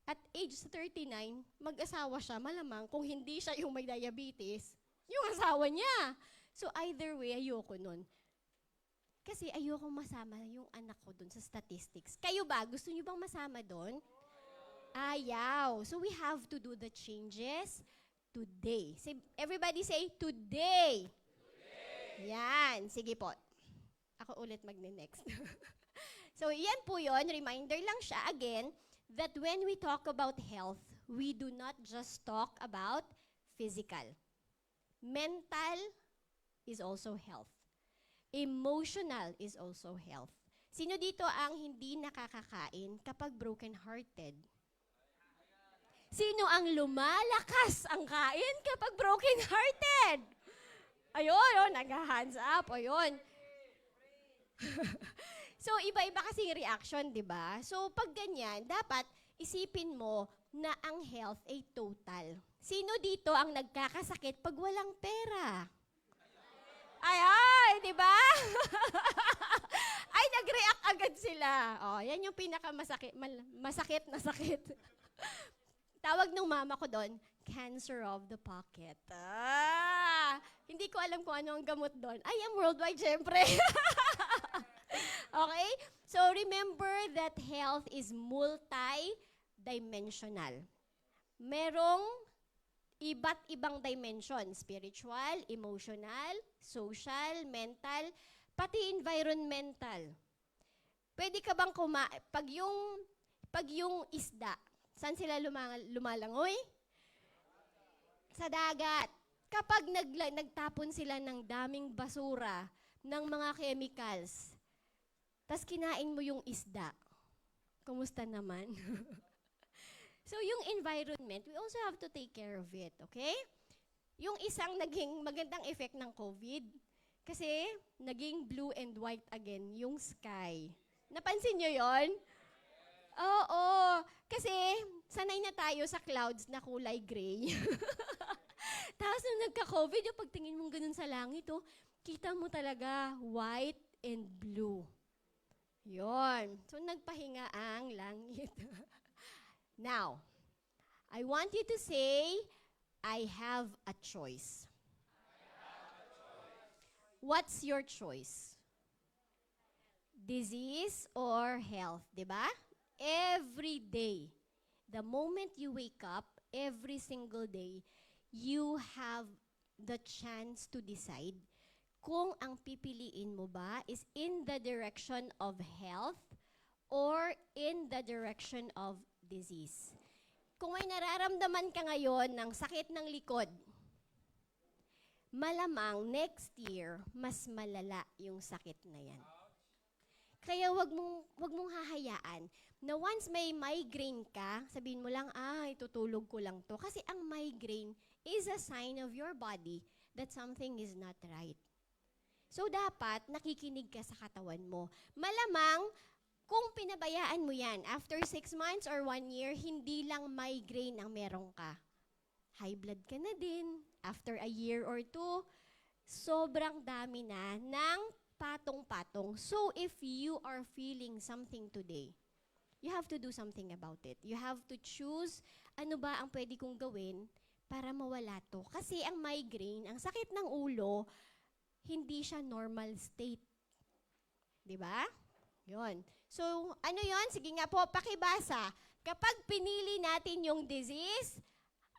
at age 39, mag-asawa siya, malamang kung hindi siya yung may diabetes, yung asawa niya. So, either way, ayoko nun. Kasi ayoko masama yung anak ko dun sa statistics. Kayo ba? Gusto niyo bang masama dun? Ayaw. So, we have to do the changes today. Everybody say, today. Yan. Sige po. Ako ulit magne-next. So, yan po yun. Reminder lang siya, again, that when we talk about health, we do not just talk about physical. Mental, is also health. Emotional is also health. Sino dito ang hindi nakakakain kapag broken-hearted? Sino ang lumalakas ang kain kapag broken-hearted? Ayun, oh, nag-hands up. Ayun. So, iba-iba kasi reaction, di ba? So, pag ganyan, dapat isipin mo na ang health ay total. Sino dito ang nagkakasakit pag walang pera? Ay, di ba? Ay, nag-react agad sila. Oh, yan yung pinakamasakit, masakit na sakit. Tawag ng mama ko doon, cancer of the pocket. Hindi ko alam kung ano ang gamot doon. I am worldwide, syempre. Okay? So remember that health is multi-dimensional. Merong iba't ibang dimension, spiritual, emotional, social, mental, pati environmental. Pwede ka bang pag yung isda, saan sila lumalangoy? Sa dagat. Kapag nagtapon sila ng daming basura, ng mga chemicals, tas kinain mo yung isda, kumusta naman? So yung environment, we also have to take care of it, okay? Yung isang naging magandang effect ng COVID, kasi naging blue and white again yung sky. Napansin nyo yon? Oo, kasi sanay na tayo sa clouds na kulay gray. Tapos nung nagka-COVID, yung pagtingin mong ganun sa langit, oh, kita mo talaga white and blue. Yon. So nagpahinga ang langit. Now, I want you to say, I have a choice. What's your choice? Disease or health, di ba? Every day, the moment you wake up, every single day, you have the chance to decide kung ang pipiliin mo ba is in the direction of health or in the direction of disease. Kung may nararamdaman ka ngayon ng sakit ng likod, malamang next year, mas malala yung sakit na yan. Kaya wag mong hahayaan na once may migraine ka, sabihin mo lang, itutulog ko lang to. Kasi ang migraine is a sign of your body that something is not right. So dapat nakikinig ka sa katawan mo. Malamang kung pinabayaan mo yan, after 6 months or 1 year, hindi lang migraine ang meron ka. High blood ka na din. After a year or 2, sobrang dami na ng patong-patong. So if you are feeling something today, you have to do something about it. You have to choose ano ba ang pwede kong gawin para mawala to. Kasi ang migraine, ang sakit ng ulo, hindi siya normal state. Diba? Yon. So, ano yon? Sige nga po, pakibasa. Kapag pinili natin yung disease,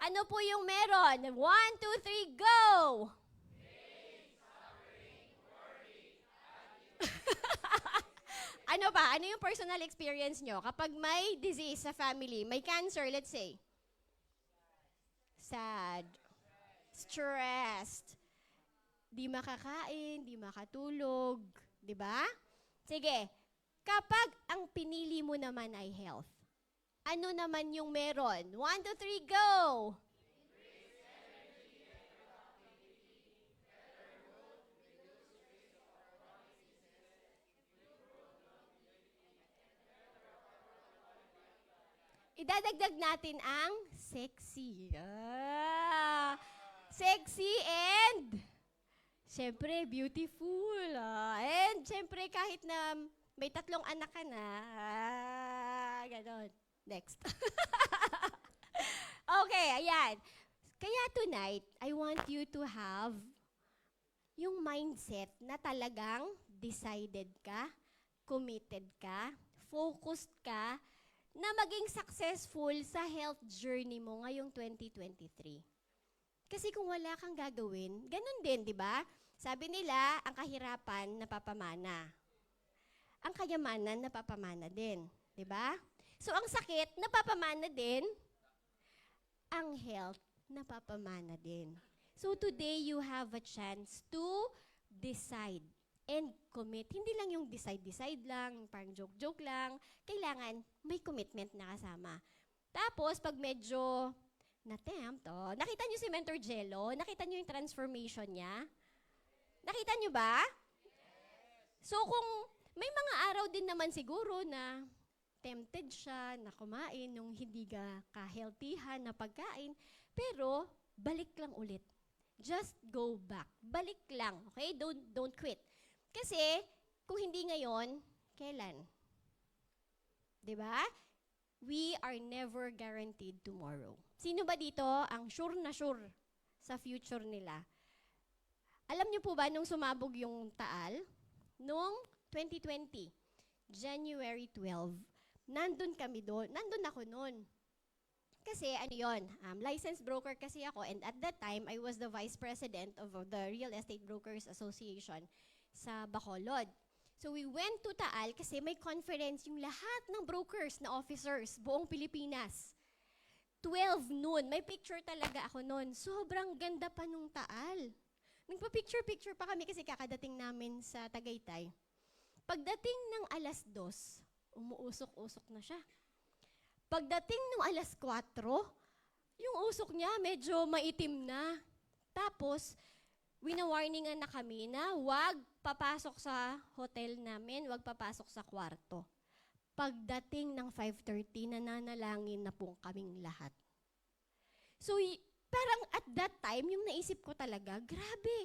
ano po yung meron? 1, 2, 3, go! Ano ba? Ano yung personal experience nyo? Kapag may disease sa family, may cancer, let's say. Sad. Stressed. Di makakain, di makatulog. Di ba? Sige. Kapag ang pinili mo naman ay health, ano naman yung meron? 1, 2, 3, go! Idadagdag natin ang sexy. Sexy and syempre beautiful. And syempre kahit na may 3 anak ka na, ganon. Next. Okay, ayan. Kaya tonight, I want you to have yung mindset na talagang decided ka, committed ka, focused ka, na maging successful sa health journey mo ngayong 2023. Kasi kung wala kang gagawin, ganun din, di ba? Sabi nila, ang kahirapan napapamana. Ang kayamanan napapamana din, di ba? So ang sakit napapamana din, ang health napapamana din. So today, you have a chance to decide and commit. Hindi lang yung decide lang, parang joke-joke lang. Kailangan may commitment na kasama. Tapos, pag medyo na-tempt, nakita niyo si Mentor Jello? Nakita niyo yung transformation niya? Nakita niyo ba? So kung may mga araw din naman siguro na tempted siya na kumain nung hindi ka-healthyhan na pagkain, pero balik lang ulit. Just go back. Balik lang, okay? Don't quit. Kasi kung hindi ngayon, kailan? 'Di ba? We are never guaranteed tomorrow. Sino ba dito ang sure na sure sa future nila? Alam niyo po ba nung sumabog yung Taal? Noong 2020, January 12, nandun kami doon. Nandun ako noon. Kasi ano yun, licensed broker kasi ako, and at that time, I was the vice president of the Real Estate Brokers Association sa Bacolod. So we went to Taal kasi may conference yung lahat ng brokers na officers, buong Pilipinas. 12 noon, may picture talaga ako noon. Sobrang ganda pa nung Taal. Nagpa-picture-picture pa kami kasi kakadating namin sa Tagaytay. Pagdating ng 2:00, umuusok-usok na siya. Pagdating ng 4:00, yung usok niya medyo maitim na. Tapos, wina-warningan na kami na wag papasok sa hotel namin, wag papasok sa kwarto. Pagdating ng 5:30, nananalangin na po kaming lahat. So, parang at that time, yung naisip ko talaga, grabe,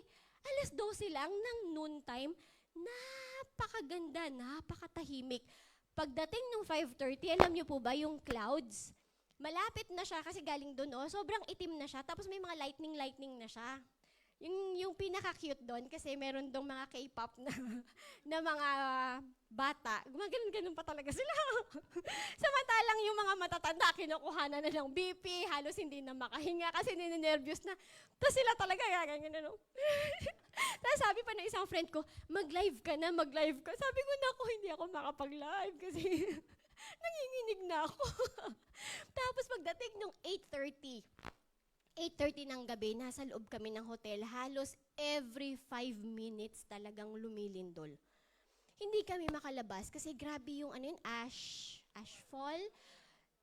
12:00 lang ng noon time, napakaganda, napakatahimik. Pagdating ng 5:30, alam niyo po ba yung clouds? Malapit na siya kasi galing doon, sobrang itim na siya, tapos may mga lightning na siya. Yung pinaka-cute doon, kasi meron dong mga K-pop na mga bata. Gumaganon-ganon pa talaga sila. Samantalang yung mga matatanda, kinukuhanan na ng BP, halos hindi na makahinga kasi ninenervyos na. Tapos sila talaga gagano. Tapos sabi pa ng isang friend ko, mag-live ka na, mag-live ka. Sabi ko, naku, hindi ako makapag-live kasi nanginginig na ako. Tapos pagdating ng 8:30 ng gabi, nasa loob kami ng hotel. Halos every 5 minutes talagang lumilindol. Hindi kami makalabas kasi grabe yung ashfall.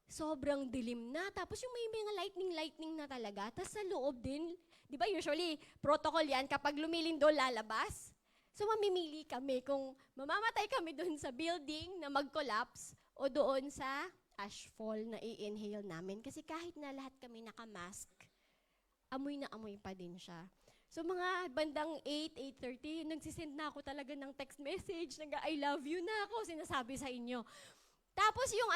Sobrang dilim na. Tapos yung may mga lightning na talaga. Tapos sa loob din, di ba usually, protocol yan, kapag lumilindol, lalabas. So mamimili kami kung mamamatay kami doon sa building na mag-collapse o doon sa ashfall na i-inhale namin. Kasi kahit na lahat kami nakamask, amoy na amoy pa din siya. So mga bandang 8:30, nagsisend na ako talaga ng text message, I love you na ako, sinasabi sa inyo. Tapos yung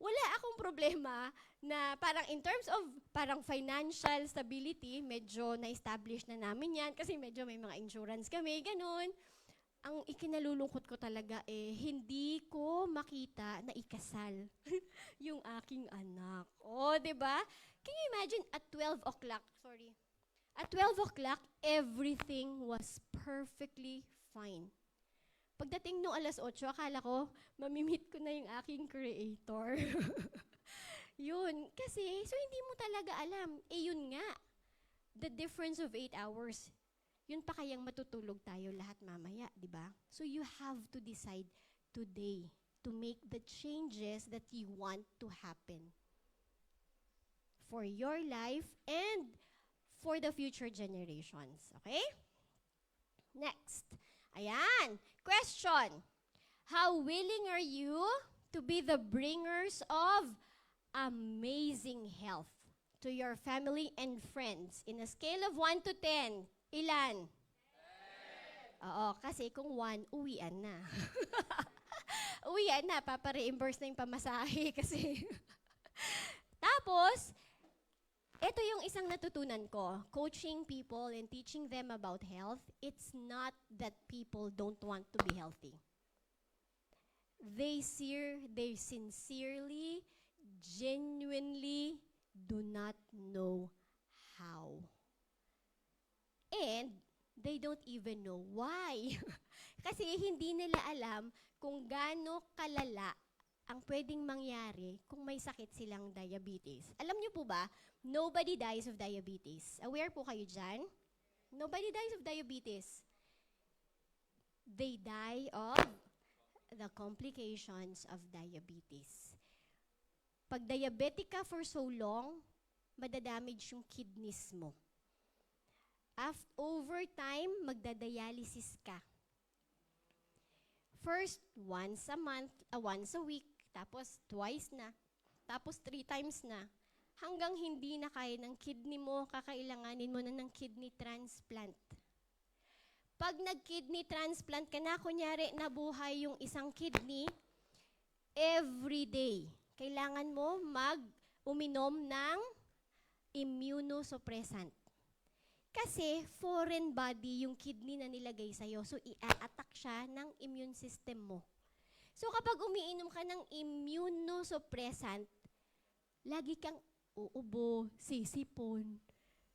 wala akong problema na parang in terms of parang financial stability, medyo na-establish na namin yan kasi medyo may mga insurance kami, ganun. Ang ikinalulungkot ko talaga hindi ko makita na ikasal yung aking anak. Oh, 'di ba? Can you imagine at 12 o'clock, At 12 o'clock, everything was perfectly fine. Pagdating nung 8:00, akala ko, mamimit ko na yung aking creator. Yun. Kasi, so hindi mo talaga alam. Yun nga. The difference of 8 hours. Yun pa kayang matutulog tayo lahat mamaya, di ba? So you have to decide today to make the changes that you want to happen for your life and for the future generations. Okay? Next. Ayan. Question. How willing are you to be the bringers of amazing health to your family and friends? In a scale of 1 to 10, ilan? 10. Oo, kasi kung 1, uwian na. Uwian na, papa-reimburse na yung pamasahe kasi. Tapos, ito yung isang natutunan ko. Coaching people and teaching them about health, it's not that people don't want to be healthy. They sincerely, genuinely do not know how. And they don't even know why. Kasi hindi nila alam kung gaano kalala ang pwedeng mangyari kung may sakit silang diabetes. Alam niyo po ba, nobody dies of diabetes. Aware po kayo dyan? Nobody dies of diabetes. They die of the complications of diabetes. Pag diabetic ka for so long, madadamage yung kidneys mo. Over time, magdadialysis ka. First, once a month, once a week, tapos twice na, tapos 3 times na, hanggang hindi na kaya ng kidney mo, kakailanganin mo na ng kidney transplant. Pag nag-kidney transplant ka na, kunyari, nabuhay yung isang kidney, every day, kailangan mo uminom ng immunosuppressant. Kasi foreign body yung kidney na nilagay sa'yo. So, i-attack siya ng immune system mo. So, kapag umiinom ka ng immunosuppressant, lagi kang uubo, sisipon.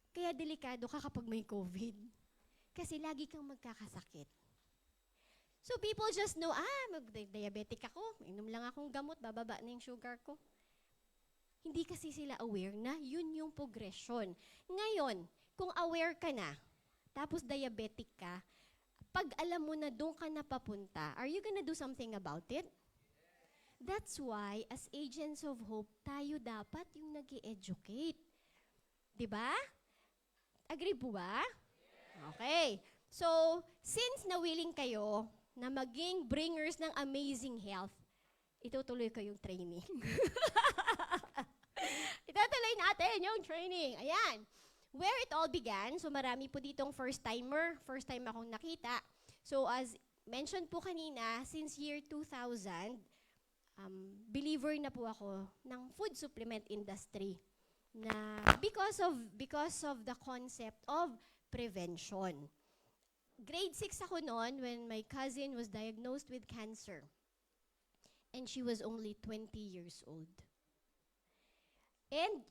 Kaya delikado ka kapag may COVID. Kasi lagi kang magkakasakit. So, people just know, diabetic ako, inom lang akong gamot, bababa na yung sugar ko. Hindi kasi sila aware na yun yung progression. Ngayon, kung aware ka na, tapos diabetic ka, pag alam mo na doon ka na papunta, are you gonna do something about it? That's why, as agents of hope, tayo dapat yung nag-i-educate. Diba? Agree po ba? Okay. So, since nawilling kayo na maging bringers ng amazing health, itutuloy ko yung training. Itutuloy natin yung training. Ayan. Where it all began, so marami po ditong first-timer. First time akong nakita. So as mentioned po kanina, since year 2000, believer na po ako ng food supplement industry. Na because of the concept of prevention. Grade 6 ako noon when my cousin was diagnosed with cancer. And she was only 20 years old. And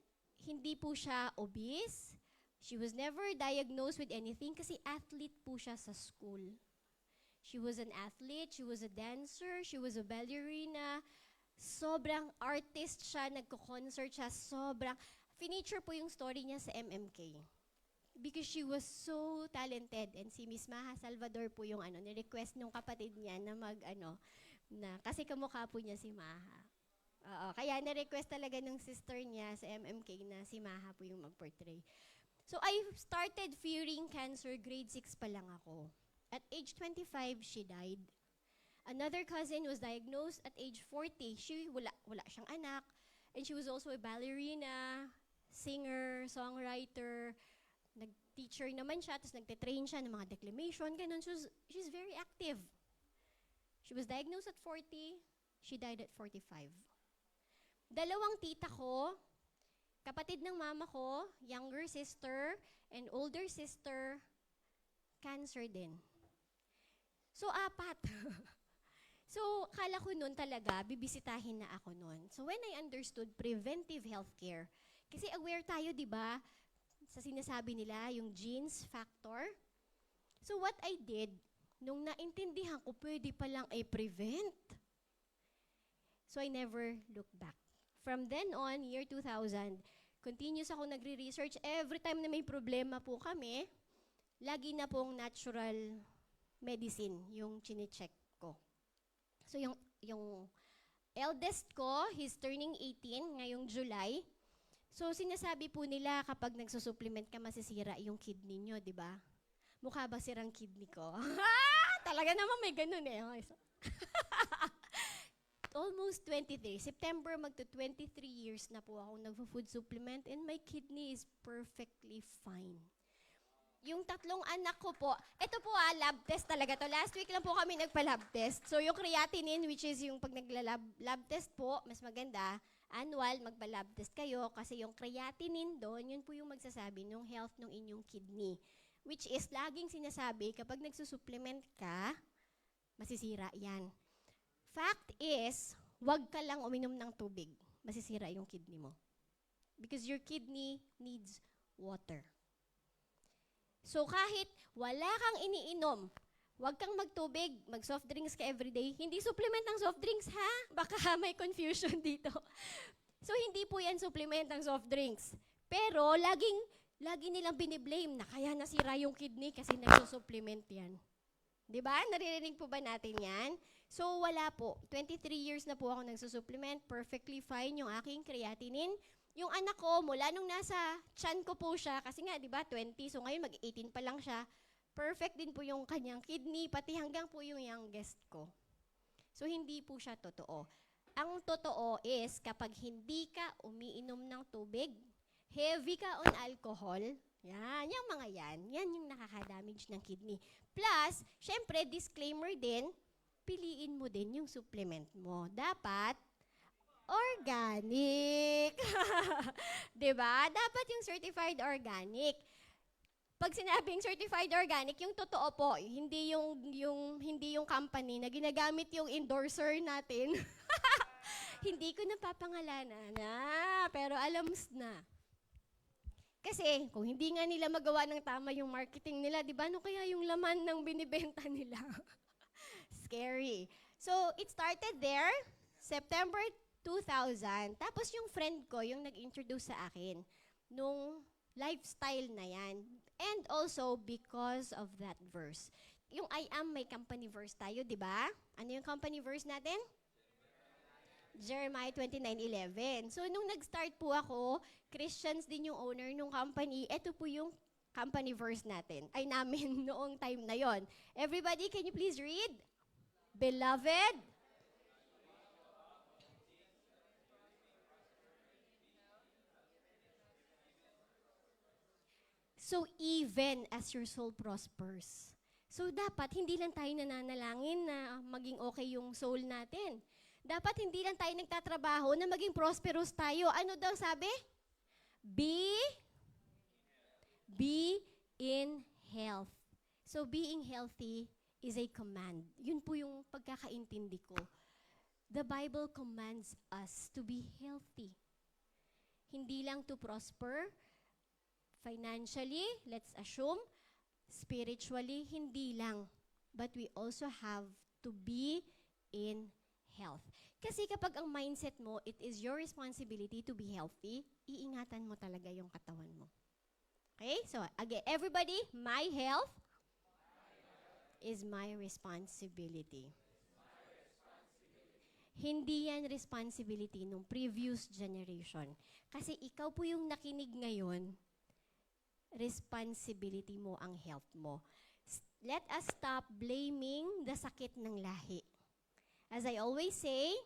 hindi po siya obese. She was never diagnosed with anything kasi athlete po siya sa school. She was an athlete, she was a dancer, she was a ballerina. Sobrang artist siya, nagko-concert siya, sobrang. Feature po yung story niya sa MMK. Because she was so talented. And si Miss Maha Salvador po yung ni-request nung kapatid niya na kasi kamukha po niya si Maha. Kaya na-request talaga ng sister niya sa MMK na si Maha po yung mag-portray. So I started fearing cancer, grade 6 pa lang ako. At age 25, she died. Another cousin was diagnosed at age 40. Wala siyang anak. And she was also a ballerina, singer, songwriter. Nag-teacher naman siya, tapos nagte-train siya ng mga declamation, ganun. She's very active. She was diagnosed at 40. She died at 45. Dalawang tita ko, kapatid ng mama ko, younger sister, and older sister, cancer din. So, 4. So, kala ko nun talaga, bibisitahin na ako nun. So, when I understood preventive healthcare, kasi aware tayo, di ba, sa sinasabi nila, yung genes factor. So, what I did, nung naintindihan ko, pwede palang i-prevent. So, I never looked back. From then on, year 2000, continuous ako nagre-research. Every time na may problema po kami, lagi na pong natural medicine yung chine-check ko. So yung eldest ko, he's turning 18 ngayong July. So sinasabi po nila kapag nagsusupplement ka, masisira yung kidney nyo, di ba? Mukha ba sirang kidney ko? Talaga naman may ganun eh. Almost 23. September, magto-23 years na po ako nagpo-food supplement and my kidney is perfectly fine. Yung 3 anak ko po, ito po lab test talaga to. Last week lang po kami nagpa-lab test. So yung creatinine, which is yung pag nagla-lab test po, mas maganda, annual, magpa-lab test kayo kasi yung creatinine doon, yun po yung magsasabi ng health ng inyong kidney. Which is, laging sinasabi, kapag nagsusupplement ka, masisira yan. Fact is, wag ka lang uminom ng tubig. Masisira yung kidney mo. Because your kidney needs water. So kahit wala kang iniinom, Huwag kang magtubig, mag-soft drinks ka everyday. Hindi supplement ng soft drinks, ha? Baka may confusion dito. So, hindi po yan supplement ng soft drinks. Pero, lagi nilang biniblame na kaya nasira yung kidney kasi nagsusupplement yan. Diba? Naririnig po ba natin yan? So, wala po. 23 years na po ako nagsusupplement. Perfectly fine yung aking creatinine. Yung anak ko, mula nung nasa tiyan ko po siya, kasi nga, di ba, 20, so ngayon mag-18 pa lang siya, perfect din po yung kanyang kidney, pati hanggang po yung youngest ko. So, hindi po siya totoo. Ang totoo is, kapag hindi ka umiinom ng tubig, heavy ka on alcohol, yung mga yan yung nakaka-damage ng kidney. Plus, syempre, disclaimer din, piliin mo din yung supplement mo. Dapat, organic. Diba? Dapat yung certified organic. Pag sinabing certified organic, yung totoo po, hindi yung company na ginagamit yung endorser natin. Hindi ko napapangalanan pero alam na. Kasi kung hindi nga nila magawa ng tama yung marketing nila, di ba, ano kaya yung laman ng binibenta nila? Scary. So, it started there, September 2000. Tapos yung friend ko, yung nag-introduce sa akin, nung lifestyle na yan. And also, because of that verse. Yung I am, may company verse tayo, di ba? Ano yung company verse natin? Jeremiah 29:11. So, nung nag-start po ako, Christians din yung owner ng company. Ito po yung company verse natin. Ay namin noong time na yon. Everybody, can you please read? Beloved, so even as your soul prospers. So dapat hindi lang tayo nananalangin na maging okay yung soul natin. Dapat hindi lang tayo nagtatrabaho na maging prosperous tayo. Ano daw sabi? Be in health. So being healthy is a command. Yun po yung pagkakaintindi ko. The Bible commands us to be healthy. Hindi lang to prosper, financially, let's assume, spiritually, hindi lang. But we also have to be in health. Kasi kapag ang mindset mo, it is your responsibility to be healthy, iingatan mo talaga yung katawan mo. Okay? So, again, everybody, my health is my responsibility. Hindi yan responsibility ng previous generation. Kasi ikaw po yung nakinig ngayon, responsibility mo ang health mo. Let us stop blaming the sakit ng lahi. As I always say,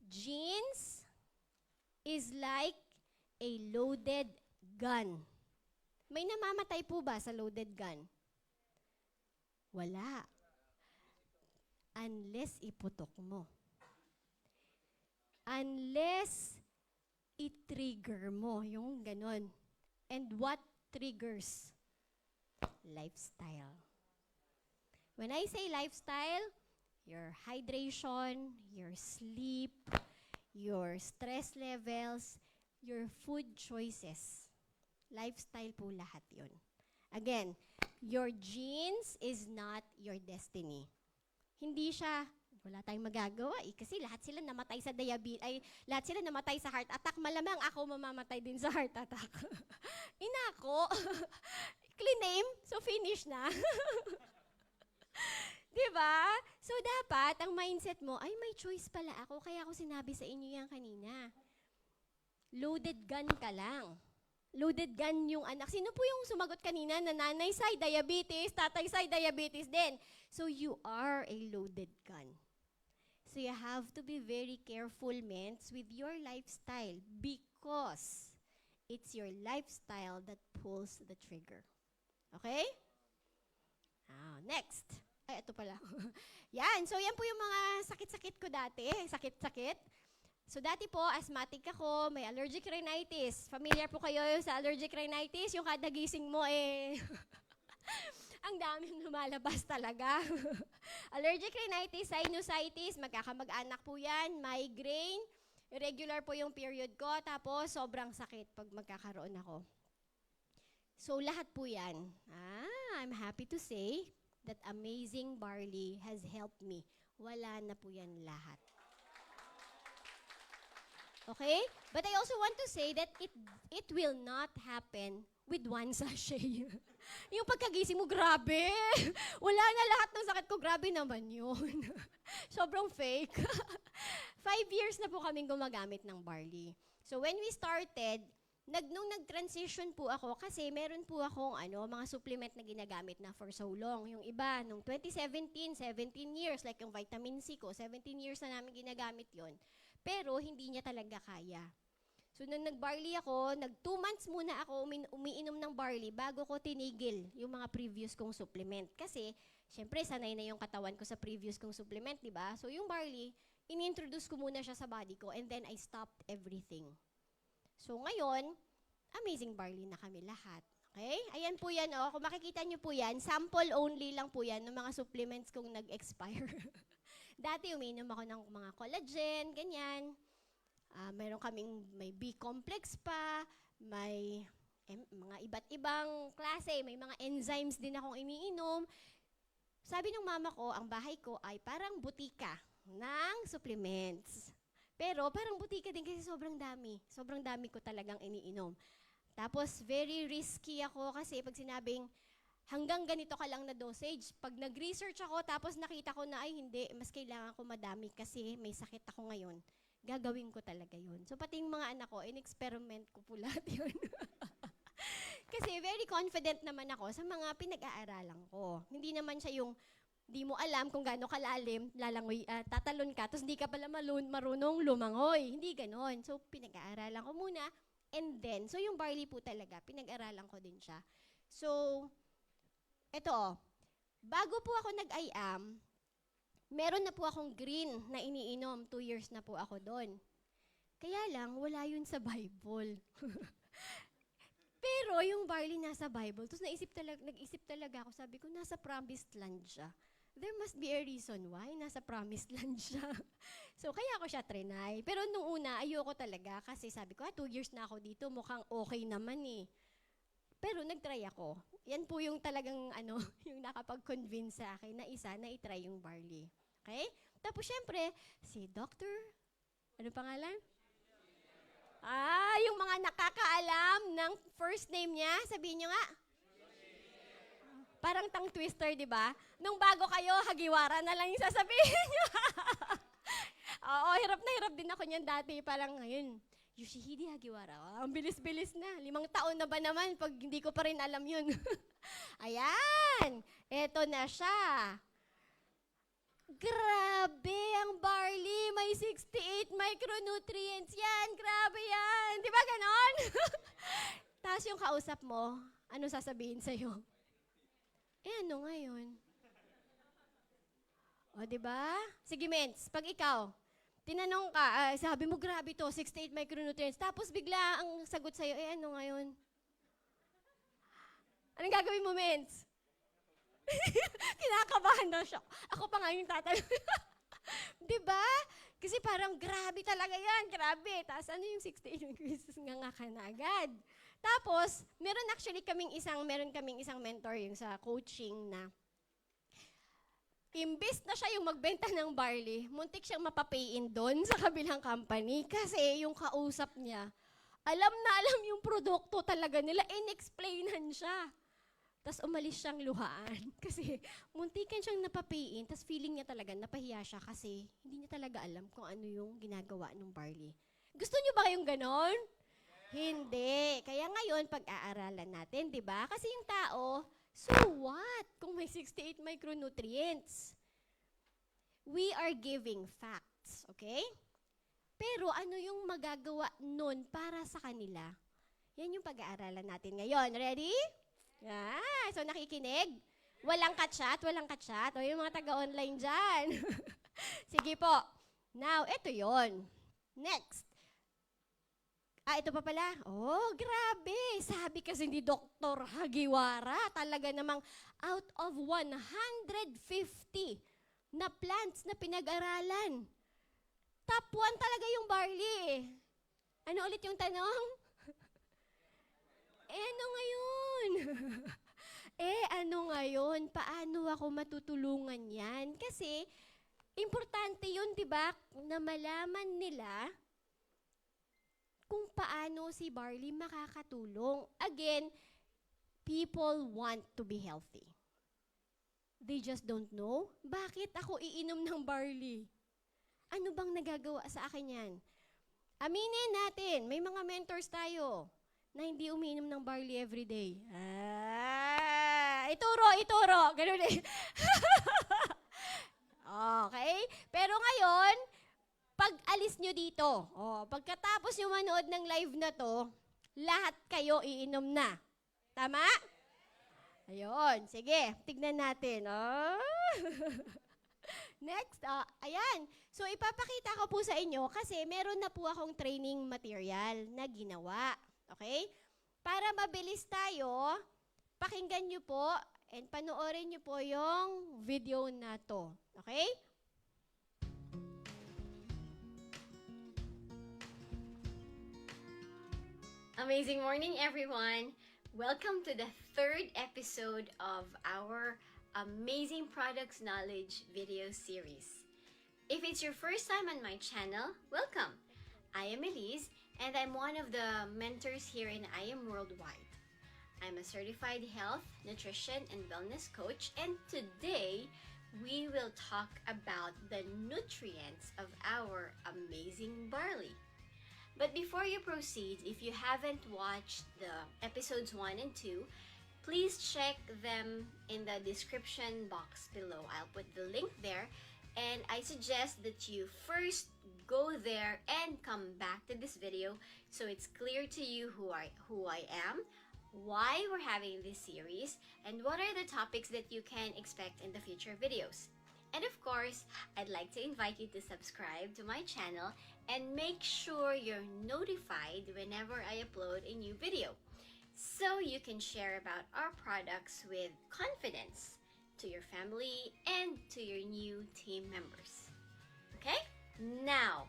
genes is like a loaded gun. May namamatay po ba sa loaded gun? Wala. Unless iputok mo. Unless i-trigger mo, yung ganon. And what triggers? Lifestyle. When I say lifestyle, your hydration, your sleep, your stress levels, your food choices. Lifestyle po lahat yun. Again, your genes is not your destiny. Hindi siya, wala tayong magagawa kasi lahat sila namatay sa lahat sila namatay sa heart attack. Malamang ako mamamatay din sa heart attack. Inako. Clean name, so finish na. Diba? So dapat, ang mindset mo, ay may choice pala ako, kaya ako sinabi sa inyo yan kanina. Loaded gun ka lang. Loaded gun yung anak. Sino po yung sumagot kanina na nanay say diabetes, tatay say diabetes din? So you are a loaded gun. So you have to be very careful, mens, with your lifestyle because it's your lifestyle that pulls the trigger. Okay? Next. Ay, ito pala. Yan. So, yan po yung mga sakit-sakit ko dati. Sakit-sakit. So, dati po, asthmatic ako, may allergic rhinitis. Familiar po kayo sa allergic rhinitis? Yung kada gising mo, ang daming lumalabas talaga. Allergic rhinitis, sinusitis, magkakamag-anak po yan, migraine, irregular po yung period ko, tapos sobrang sakit pag magkakaroon ako. So, lahat po yan. I'm happy to say, that amazing barley has helped me. Wala na po yan lahat. Okay? But I also want to say that it will not happen with one sachet. Yung pagkagising mo, grabe. Wala na lahat ng sakit ko. Grabe naman yun. Sobrang fake. 5 years na po kaming gumagamit ng barley. So when we started, nung nag-transition po ako, kasi meron po akong mga supplement na ginagamit na for so long. Yung iba, nung 2017, 17 years, like yung vitamin C ko, 17 years na namin ginagamit yon. Pero hindi niya talaga kaya. So nung nag-barley ako, 2 months muna ako umiinom ng barley bago ko tinigil yung mga previous kong supplement. Kasi, syempre, sanay na yung katawan ko sa previous kong supplement, di ba? So yung barley, in-introduce ko muna siya sa body ko and then I stopped everything. So ngayon, amazing barley na kami lahat. Okay? Ayan po yan, oh. Kung makikita nyo po yan, sample only lang po yan ng mga supplements kung nag-expire. Dati umiinom ako ng mga collagen, ganyan. Meron kaming may B-complex pa, may mga iba't ibang klase, may mga enzymes din akong iniinom. Sabi ng mama ko, ang bahay ko ay parang butika ng supplements. Pero parang butika din kasi sobrang dami. Sobrang dami ko talagang iniinom. Tapos very risky ako kasi pag sinabing hanggang ganito ka lang na dosage, pag nag-research ako tapos nakita ko na ay hindi, mas kailangan ko madami kasi may sakit ako ngayon, gagawin ko talaga yun. So pati yung mga anak ko, in-experiment ko po lahat yun. Kasi very confident naman ako sa mga pinag-aaralan ko. Hindi naman siya yung di mo alam kung gaano kalalim, lalangoy, tatalon ka, tapos hindi ka pala marunong lumangoy. Hindi ganon. So, pinag-aaralan ko muna. And then, so yung barley po talaga, pinag-aaralan ko din siya. So, eto bago po ako nag-IAM, meron na po akong green na iniinom. 2 years na po ako doon. Kaya lang, wala yun sa Bible. Pero yung barley nasa Bible, tapos nag-isip talaga ako, sabi ko, nasa promised land siya. There must be a reason why nasa promised land siya. So, kaya ako siya trinay. Pero nung una, ayoko talaga kasi sabi ko, 2 years na ako dito, mukhang okay naman eh. Pero nag-try ako. Yan po yung talagang, yung nakapag-convince sa akin na isa na i-try yung barley. Okay? Tapos, syempre, si Dr. Ano pangalan? Yung mga nakakaalam ng first name niya, sabihin niyo nga. Parang tongue twister, di ba? Nung bago kayo, Hagiwara na lang yung sasabihin niyo. Oo, hirap na hirap din ako niyan dati. Parang ngayon, Yoshihide Hagiwara. Ang bilis-bilis na. 5 taon na ba naman pag hindi ko pa rin alam yun. Ayan! Eto na siya. Grabe ang barley. May 68 micronutrients yan. Grabe yan. Di ba ganon? Tapos yung kausap mo, ano sasabihin sa'yo? Ano ngayon? O, di ba? Sige, Mens, pag ikaw, tinanong ka, sabi mo, grabe to, 68 micronutrients. Tapos bigla ang sagot sa'yo, ano ngayon? Anong gagawin mo, Mens? Kinakabahan na siya. Ako pa nga yung tatanong. Di ba? Kasi parang grabe talaga yan. Grabe. Tapos ano yung 68 increases nga ka na agad. Tapos, meron kaming isang mentor yung sa coaching na imbis na siya yung magbenta ng barley, muntik siyang mapapay-in doon sa kabilang company kasi yung kausap niya, alam na alam yung produkto talaga nila, in-explainan siya. Tapos umalis siyang luhaan kasi muntikan siyang napapayin, tapos feeling niya talaga napahiya siya kasi hindi niya talaga alam kung ano yung ginagawa ng barley. Gusto niyo ba yung ganon? Hindi. Kaya ngayon, pag-aaralan natin, di ba? Kasi yung tao, so what kung may 68 micronutrients? We are giving facts, okay? Pero ano yung magagawa nun para sa kanila? Yan yung pag-aaralan natin ngayon. Ready? So nakikinig? Walang ka-chat? O yung mga taga-online dyan. Sige po. Now, ito yon. Next. Ito pa pala. Oh, grabe. Sabi kasi ni Dr. Hagiwara, talaga namang out of 150 na plants na pinag-aralan, top 1 talaga yung barley. Ano ulit yung tanong? Ano ngayon? Ano ngayon? Paano ako matutulungan yan? Kasi, importante yun, di ba? Na malaman nila kung paano si Barley makakatulong. Again, people want to be healthy. They just don't know, bakit ako iinom ng barley? Ano bang nagagawa sa akin yan? Aminin natin, may mga mentors tayo na hindi umiinom ng barley everyday. Ituro. Ganun eh. Okay? Pero ngayon, pag alis nyo dito, pagkatapos nyo manood ng live na to, lahat kayo iinom na. Tama? Ayun. Sige, tignan natin. Next, ayan. So, ipapakita ko po sa inyo kasi meron na po akong training material na ginawa. Okay? Para mabilis tayo, pakinggan nyo po and panoorin nyo po yung video na to. Okay? Amazing morning, everyone. Welcome to the third episode of our Amazing Products Knowledge video series. If it's your first time on my channel, welcome. I am Eliz, and I'm one of the mentors here in I Am Worldwide. I'm a certified health, nutrition, and wellness coach, and today we will talk about the nutrients of our amazing barley. But before you proceed, if you haven't watched the episodes 1 and 2, please check them in the description box below. I'll put the link there, and I suggest that you first go there and come back to this video so it's clear to you who I am, why we're having this series, and what are the topics that you can expect in the future videos. And of course, I'd like to invite you to subscribe to my channel and make sure you're notified whenever I upload a new video, so you can share about our products with confidence to your family and to your new team members. Okay? Now,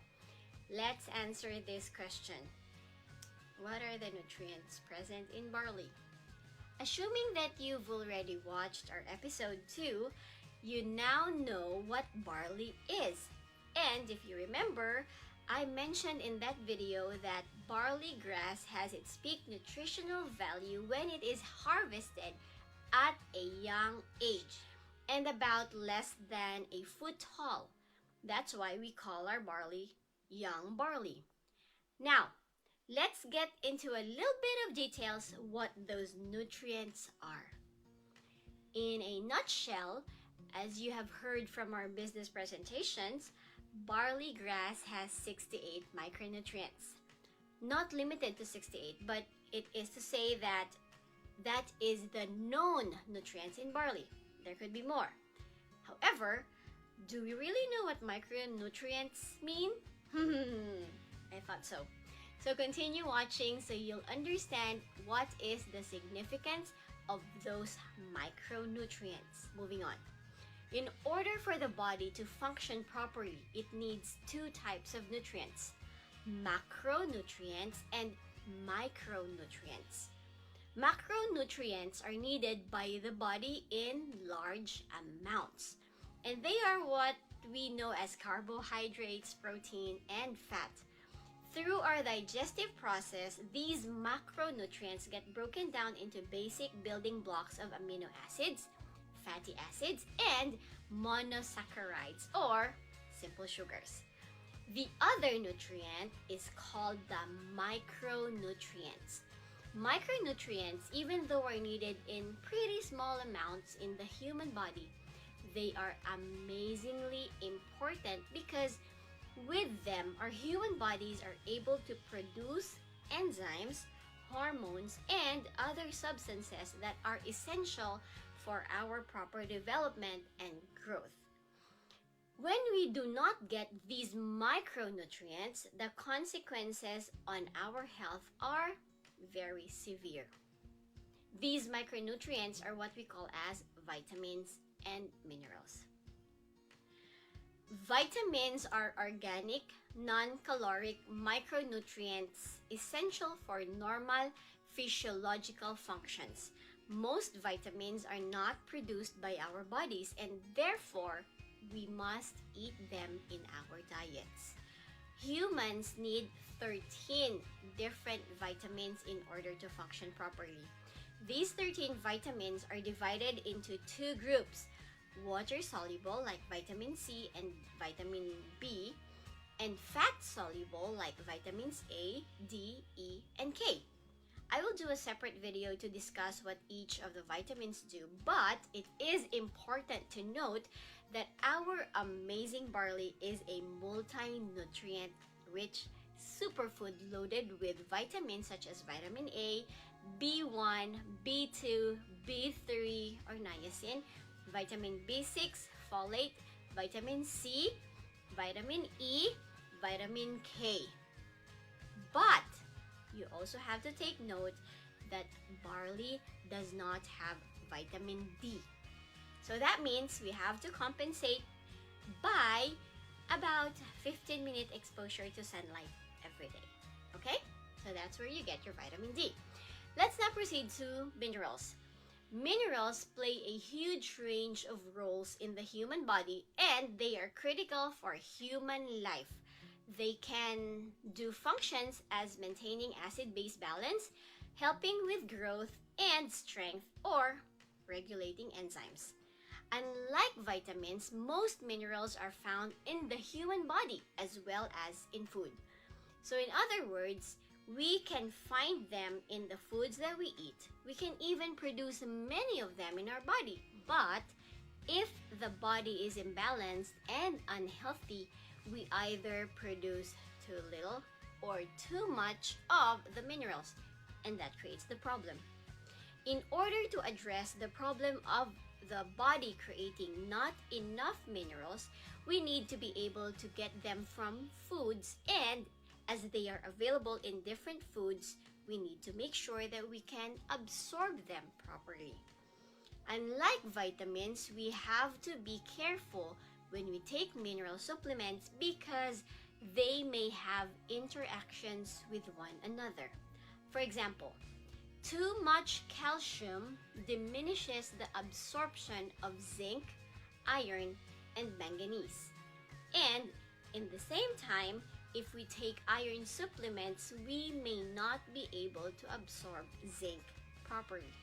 let's answer this question. What are the nutrients present in barley? Assuming that you've already watched our episode 2, you now know what barley is. And if you remember, I mentioned in that video that barley grass has its peak nutritional value when it is harvested at a young age and about less than a foot tall. That's why we call our barley young barley. Now, let's get into a little bit of details what those nutrients are. In a nutshell, as you have heard from our business presentations, barley grass has 68 micronutrients. Not limited to 68, but it is to say that that is the known nutrients in barley. There could be more. However, do we really know what micronutrients mean? I thought so. So continue watching so you'll understand what is the significance of those micronutrients. Moving on. In order for the body to function properly, it needs two types of nutrients: macronutrients and micronutrients. Macronutrients are needed by the body in large amounts, and they are what we know as carbohydrates, protein, and fat. Through our digestive process, these macronutrients get broken down into basic building blocks of amino acids, fatty acids, and monosaccharides, or simple sugars. The other nutrient is called the micronutrients. Micronutrients, even though are needed in pretty small amounts in the human body, they are amazingly important because with them, our human bodies are able to produce enzymes, hormones, and other substances that are essential for our proper development and growth. When we do not get these micronutrients, the consequences on our health are very severe. These micronutrients are what we call as vitamins and minerals. Vitamins are organic, non-caloric micronutrients essential for normal physiological functions. Most vitamins are not produced by our bodies, and therefore, we must eat them in our diets. Humans need 13 different vitamins in order to function properly. These 13 vitamins are divided into two groups: water-soluble like vitamin C and vitamin B, and fat-soluble like vitamins A, D, E, and K. I will do a separate video to discuss what each of the vitamins do, but it is important to note that our amazing barley is a multi-nutrient rich superfood loaded with vitamins such as vitamin A, B1, B2, B3 or niacin, vitamin B6, folate, vitamin C, vitamin E, vitamin K. But you also have to take note that barley does not have vitamin D. So that means we have to compensate by about 15-minute exposure to sunlight every day. Okay? So that's where you get your vitamin D. Let's now proceed to minerals. Minerals play a huge range of roles in the human body, and they are critical for human life. They can do functions as maintaining acid-base balance, helping with growth and strength, or regulating enzymes. Unlike vitamins, most minerals are found in the human body as well as in food. So in other words, we can find them in the foods that we eat. We can even produce many of them in our body. But if the body is imbalanced and unhealthy, we either produce too little or too much of the minerals, and that creates the problem. In order to address the problem of the body creating not enough minerals, we need to be able to get them from foods, and as they are available in different foods, we need to make sure that we can absorb them properly. Unlike vitamins, we have to be careful when we take mineral supplements because they may have interactions with one another. For example, too much calcium diminishes the absorption of zinc, iron, and manganese. And in the same time, if we take iron supplements, we may not be able to absorb zinc properly.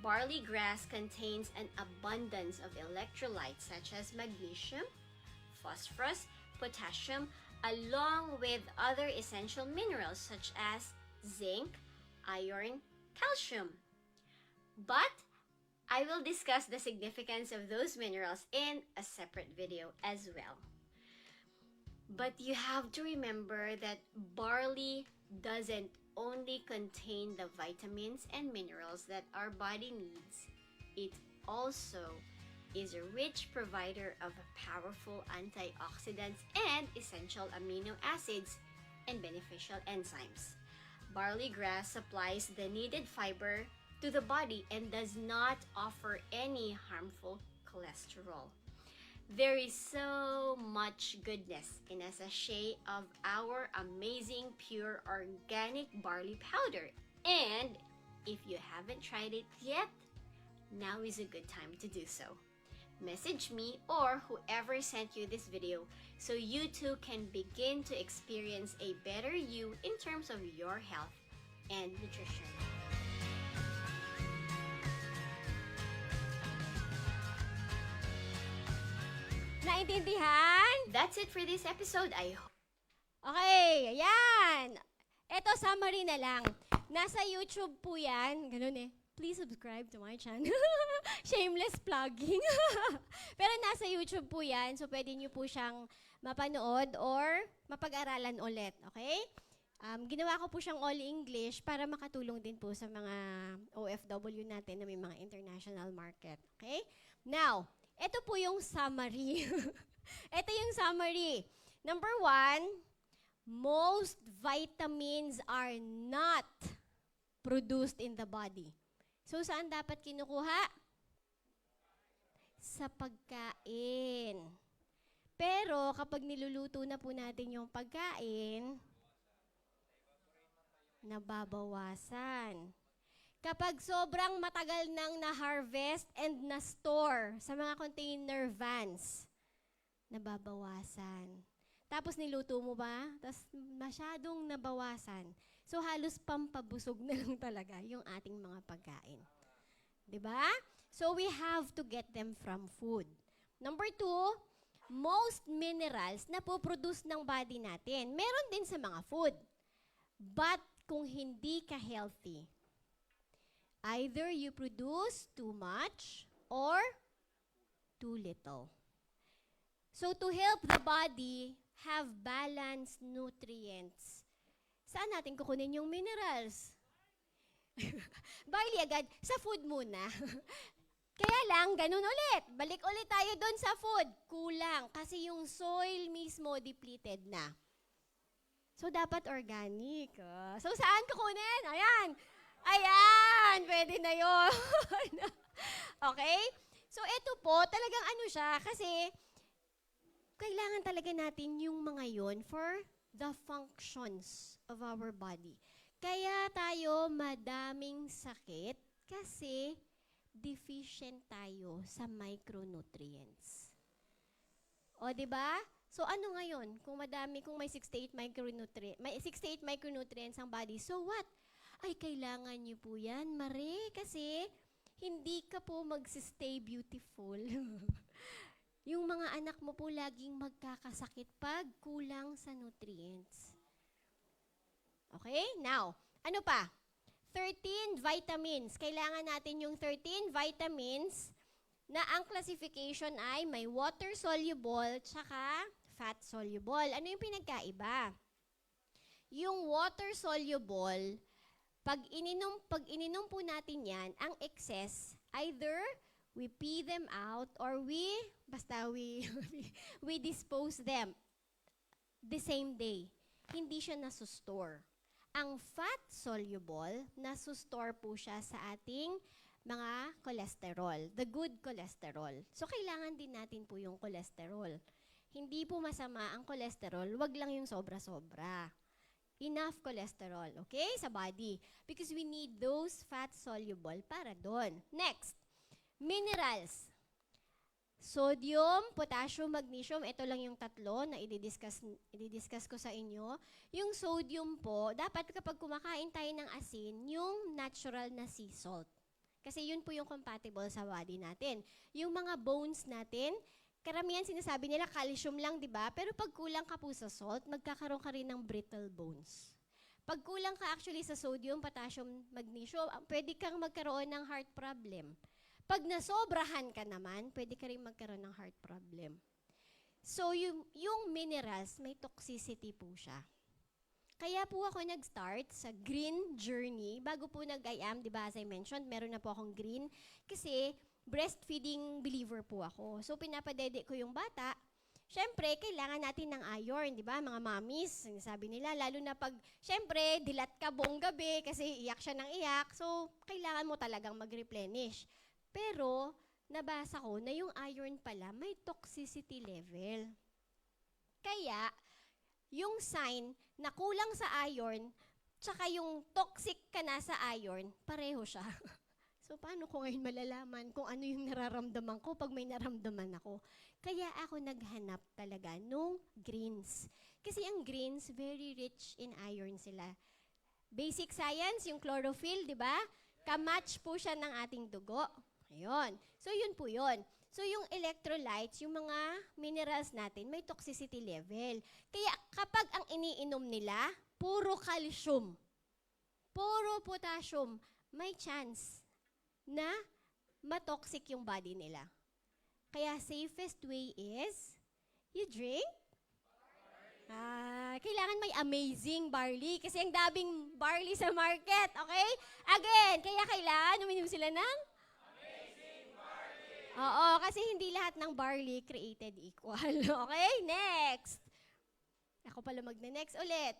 Barley grass contains an abundance of electrolytes such as magnesium, phosphorus, potassium, along with other essential minerals such as zinc, iron, calcium. But I will discuss the significance of those minerals in a separate video as well. But you have to remember that barley doesn't only contain the vitamins and minerals that our body needs. It also is a rich provider of powerful antioxidants and essential amino acids and beneficial enzymes. Barley grass supplies the needed fiber to the body and does not offer any harmful cholesterol. There is so much goodness in a sachet of our amazing pure organic barley powder. And if you haven't tried it yet, now is a good time to do so. Message me or whoever sent you this video so you too can begin to experience a better you in terms of your health and nutrition. Naintindihan? That's it for this episode. Okay, ayan. Ito, summary na lang. Nasa YouTube po yan. Ganun eh. Please subscribe to my channel. Shameless plugging. Pero nasa YouTube po yan. So, pwede nyo po siyang mapanood or mapag-aralan ulit. Okay? Ginawa ko po siyang all English para makatulong din po sa mga OFW natin na may mga international market. Okay? Now, ito po yung summary. Ito yung summary. Number 1, most vitamins are not produced in the body. So, saan dapat kinukuha? Sa pagkain. Pero, kapag niluluto na po natin yung pagkain, nababawasan. Kapag sobrang matagal nang na-harvest and na-store sa mga container vans, nababawasan. Tapos niluto mo ba? Tapos masyadong nabawasan. So halos pampabusog na lang talaga yung ating mga pagkain. 'Di ba? So we have to get them from food. Number 2, most minerals na po-produce ng body natin, meron din sa mga food. But kung hindi ka healthy, either you produce too much or too little. So to help the body have balanced nutrients, saan natin kukunin yung minerals? Barley agad, sa food muna. Kaya lang, ganun ulit. Balik ulit tayo doon sa food. Kulang. Kasi yung soil mismo depleted na. So, dapat organic. So, saan kukunin? Ayan. Ayan. Pwede na yun. Okay? So, ito po, talagang ano siya. Kasi, kailangan talaga natin yung mga yon for the functions of our body. Kaya tayo madaming sakit kasi deficient tayo sa micronutrients. O, di ba? So, ano ngayon? Kung may 68 micronutrients ang body, so what? Ay, kailangan nyo po yan, Mare, kasi hindi ka po magsistay beautiful. Yung mga anak mo po laging magkakasakit pag kulang sa nutrients. Okay? Now, ano pa? 13 vitamins. Kailangan natin yung 13 vitamins na ang classification ay may water-soluble tsaka fat-soluble. Ano yung pinagkaiba? Yung water-soluble, pag ininom po natin yan, ang excess, either we pee them out or we dispose them the same day. Hindi siya nasustore. Ang fat-soluble, nasustore po siya sa ating mga cholesterol, the good cholesterol. So, kailangan din natin po yung cholesterol. Hindi po masama ang cholesterol, wag lang yung sobra-sobra. Enough cholesterol, okay, sa body. Because we need those fat-soluble para doon. Next, minerals. Sodium, potassium, magnesium, ito lang yung tatlo na i-discuss ko sa inyo. Yung sodium po, dapat kapag kumakain tayo ng asin, yung natural na sea salt. Kasi yun po yung compatible sa body natin. Yung mga bones natin, karamihan sinasabi nila calcium lang, di ba? Pero pag kulang ka po sa salt, magkakaroon ka rin ng brittle bones. Pag kulang ka actually sa sodium, potassium, magnesium, pwede kang magkaroon ng heart problem. Pag nasobrahan ka naman, pwede ka rin magkaroon ng heart problem. So, yung minerals, may toxicity po siya. Kaya po ako nag-start sa green journey. Bago po nag-IAM, di ba, as I mentioned, meron na po akong green. Kasi, breastfeeding believer po ako. So, pinapadede ko yung bata. Siyempre, kailangan natin ng iron, di ba? Mga mommies, sabi nila, lalo na pag, siyempre, dilat ka buong gabi kasi iyak siya ng iyak. So, kailangan mo talagang mag-replenish. Pero, nabasa ko na yung iron pala may toxicity level. Kaya, yung sign na kulang sa iron, tsaka yung toxic ka na sa iron, pareho siya. So, paano ko ngayon malalaman kung ano yung nararamdaman ko pag may naramdaman ako? Kaya ako naghanap talaga nung greens. Kasi ang greens, very rich in iron sila. Basic science, yung chlorophyll, di ba? Kamatch po siya ng ating dugo. Ayun. So, yun po yun. So, yung electrolytes, yung mga minerals natin, may toxicity level. Kaya kapag ang iniinom nila, puro calcium, puro potassium, may chance na matoxic yung body nila. Kaya safest way is, you drink kailangan may amazing barley kasi ang daming barley sa market, okay? Again, kaya kailangan uminom sila ng amazing barley. Oo, kasi hindi lahat ng barley created equal. Okay, next. Ako pala magne-next ulit.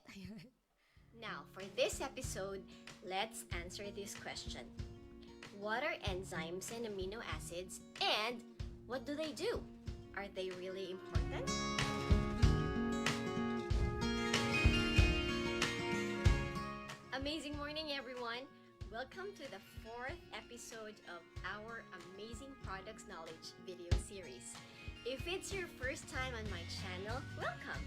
Now, for this episode, let's answer this question. What are enzymes and amino acids, and what do they do? Are they really important? Amazing morning, everyone. Welcome to the 4th episode of our Amazing Products Knowledge video series. If it's your first time on my channel, welcome!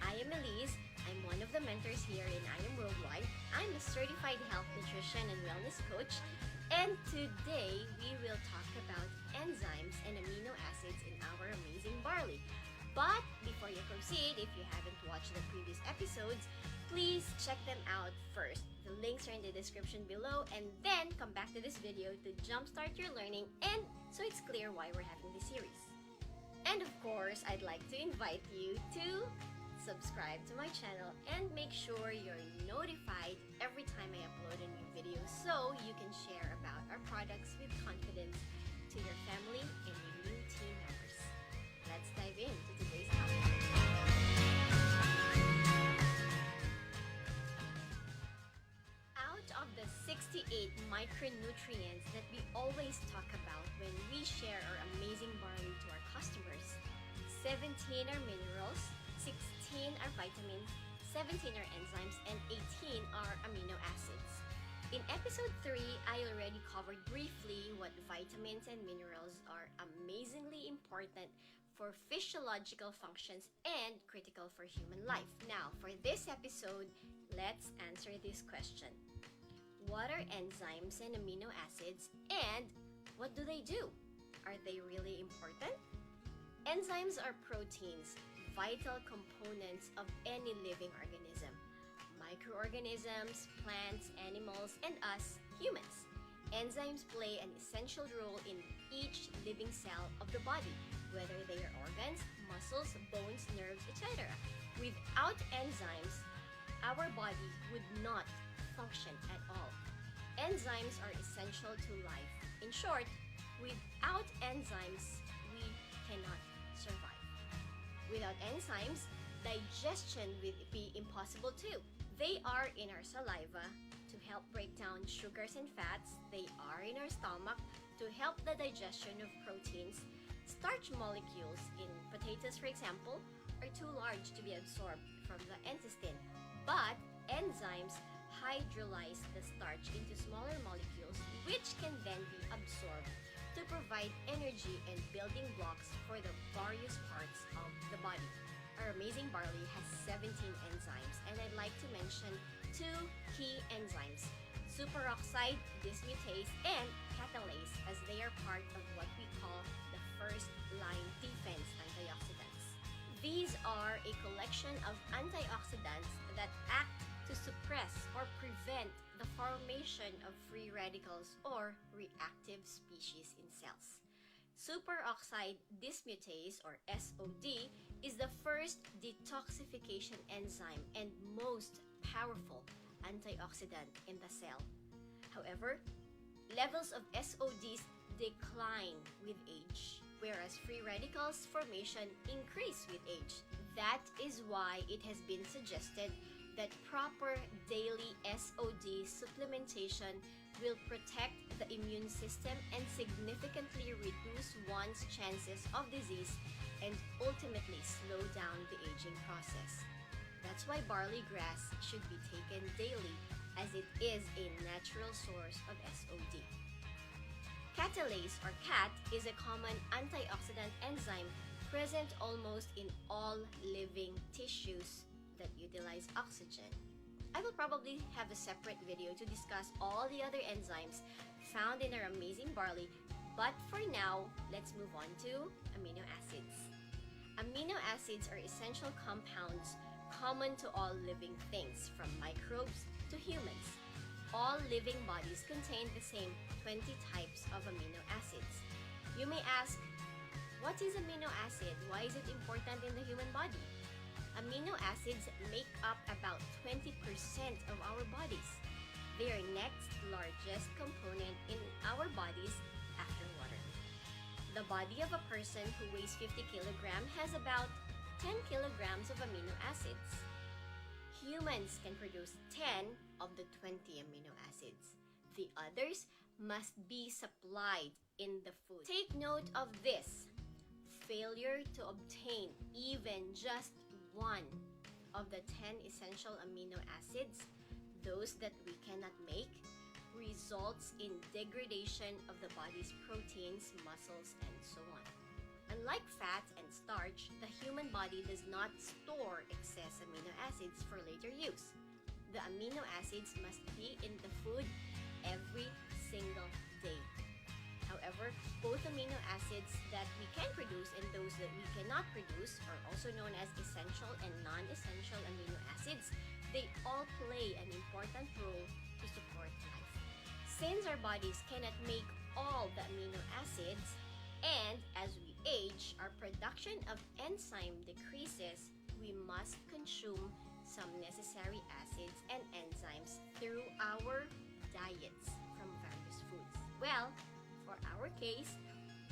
I am Eliz. I'm one of the mentors here in I Am Worldwide. I'm a certified health, nutrition, and wellness coach. And today, we will talk about enzymes and amino acids in our amazing barley. But before you proceed, if you haven't watched the previous episodes, please check them out first. The links are in the description below, and then come back to this video to jumpstart your learning and so it's clear why we're having this series. And of course, I'd like to invite you to subscribe to my channel and make sure you're notified every time I upload a new video so you can share about our products with confidence to your family and your new team members. Let's dive into today's topic. Out of the 68 micronutrients that we always talk about when we share our amazing barley to our customers, 17 are minerals, 16 are vitamins, 17 are enzymes, and 18 are amino acids. In episode 3, I already covered briefly what vitamins and minerals are amazingly important for physiological functions and critical for human life. Now, for this episode, let's answer this question. What are enzymes and amino acids, and what do they do? Are they really important? Enzymes are proteins, vital components of any living organism. Microorganisms, plants, animals, and us, humans. Enzymes play an essential role in each living cell of the body, whether they are organs, muscles, bones, nerves, etc. Without enzymes, our body would not function at all. Enzymes are essential to life. In short, without enzymes, we cannot survive. Without enzymes, digestion would be impossible too. They are in our saliva to help break down sugars and fats. They are in our stomach to help the digestion of proteins. Starch molecules in potatoes, for example, are too large to be absorbed from the intestine. But enzymes hydrolyze the starch into smaller molecules which can then be absorbed to provide energy and building blocks for the various parts of the body. Our amazing barley has 17 enzymes, and I'd like to mention 2 key enzymes: superoxide dismutase and catalase, as they are part of what we call the first line defense antioxidants. These are a collection of antioxidants that act to suppress or prevent the formation of free radicals or reactive species in cells. Superoxide dismutase, or SOD, is the first detoxification enzyme and most powerful antioxidant in the cell. However, levels of SODs decline with age, whereas free radicals formation increase with age. That is why it has been suggested that proper daily SOD supplementation will protect the immune system and significantly reduce one's chances of disease and ultimately slow down the aging process. That's why barley grass should be taken daily, as it is a natural source of SOD. Catalase, or CAT, is a common antioxidant enzyme present almost in all living tissues that utilize oxygen. I will probably have a separate video to discuss all the other enzymes found in our amazing barley, but for now, let's move on to amino acids. Amino acids are essential compounds common to all living things, from microbes to humans. All living bodies contain the same 20 types of amino acids. You may ask, what is amino acid? Why is it important in the human body? Amino acids make up about 20% of our bodies. They are next largest component in our bodies after water. The body of a person who weighs 50 kilograms has about 10 kilograms of amino acids. Humans can produce 10 of the 20 amino acids. The others must be supplied in the food. Take note of this. Failure to obtain even just one of the 10 essential amino acids, those that we cannot make, results in degradation of the body's proteins, muscles, and so on. Unlike fat and starch, the human body does not store excess amino acids for later use. The amino acids must be in the food every single day. However, both amino acids that we can produce and those that we cannot produce are also known as essential and non-essential amino acids. They all play an important role to support life. Since our bodies cannot make all the amino acids, and as we age, our production of enzyme decreases, we must consume some necessary acids and enzymes through our diets from various foods. Well, for our case,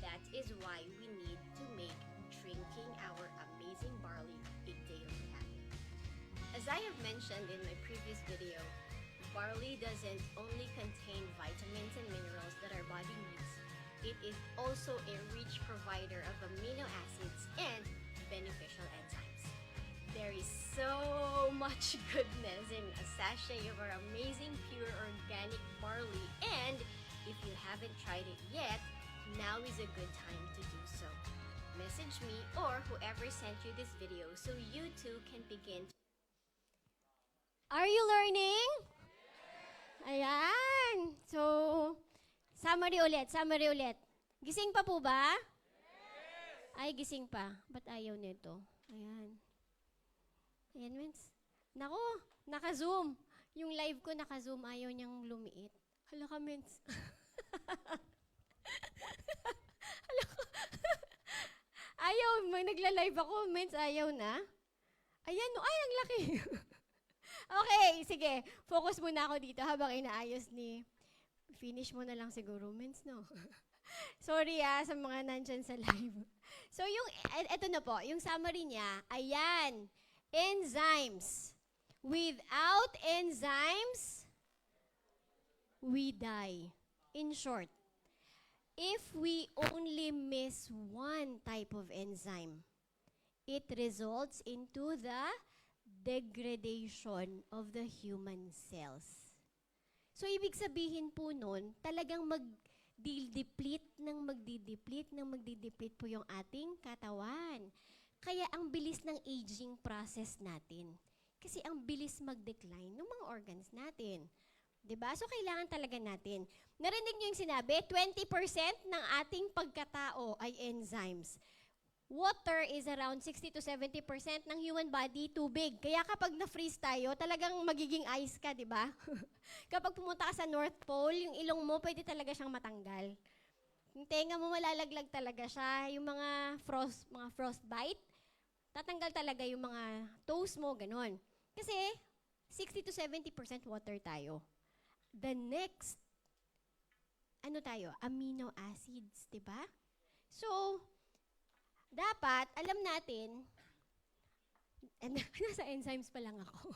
that is why we need to make drinking our amazing barley a daily habit. As I have mentioned in my previous video, barley doesn't only contain vitamins and minerals that our body needs, it is also a rich provider of amino acids and beneficial enzymes. There is so much goodness in a sachet of our amazing pure organic barley, and if you haven't tried it yet, now is a good time to do so. Message me or whoever sent you this video so you too can begin. Are you learning? Ayan. So, summary ulit. Gising pa po ba? Ay, gising pa. Ba't ayaw nito? Ayan. Ayan, Mens. Nako, naka-zoom. Yung live ko naka-zoom, ayaw niyang lumiit. Hala ka, Mens. Hala ka. Ayaw, may nagla-live ako, Mens, ayaw na. Ayan, no, ay, ang laki. Okay, sige. Focus muna ako dito habang inaayos ni... Finish mo na lang siguro, Mens, no? Sorry sa mga nandyan sa live. So, eto na po, yung summary niya, ayan, enzymes. Without enzymes, we die. In short, if we only miss one type of enzyme, it results into the degradation of the human cells. So, ibig sabihin po nun, talagang magdideplete po yung ating katawan. Kaya ang bilis ng aging process natin. Kasi ang bilis mag-decline ng mga organs natin. 'Di ba? So, kailangan talaga natin. Narinig niyo yung sinabi, 20% ng ating pagkatao ay enzymes. Water is around 60 to 70% ng human body, tubig. Kaya kapag na-freeze tayo, talagang magiging ice ka, di ba? Kapag pumunta ka sa North Pole, yung ilong mo, pwede talaga siyang matanggal. Yung tenga mo, malalaglag talaga siya. Yung mga frostbite, tatanggal talaga yung mga toes mo, ganun. Kasi 60 to 70% water tayo. The next, amino acids, di ba? So, dapat, alam natin, nasa enzymes pa lang ako.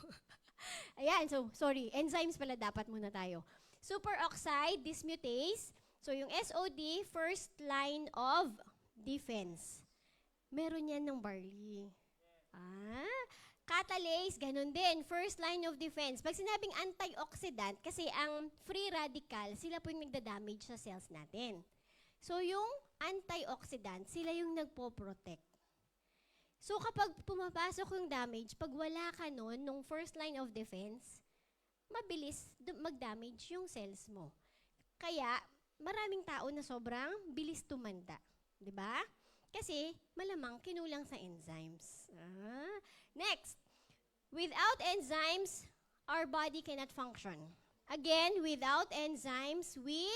Ayan, so, sorry, enzymes pala dapat muna tayo. Superoxide dismutase, so yung SOD, first line of defense. Meron yan ng barley. Catalase, ganun din, first line of defense. Pag sinabing antioxidant, kasi ang free radical, sila po yung nagda-damage sa cells natin. So, yung antioxidant, sila yung nagpo-protect. So, kapag pumapasok yung damage, pag wala ka nun, nung first line of defense, mabilis mag-damage yung cells mo. Kaya, maraming tao na sobrang bilis tumanda. Diba? Kasi, malamang kinulang sa enzymes. Next, without enzymes, our body cannot function. Again, without enzymes, we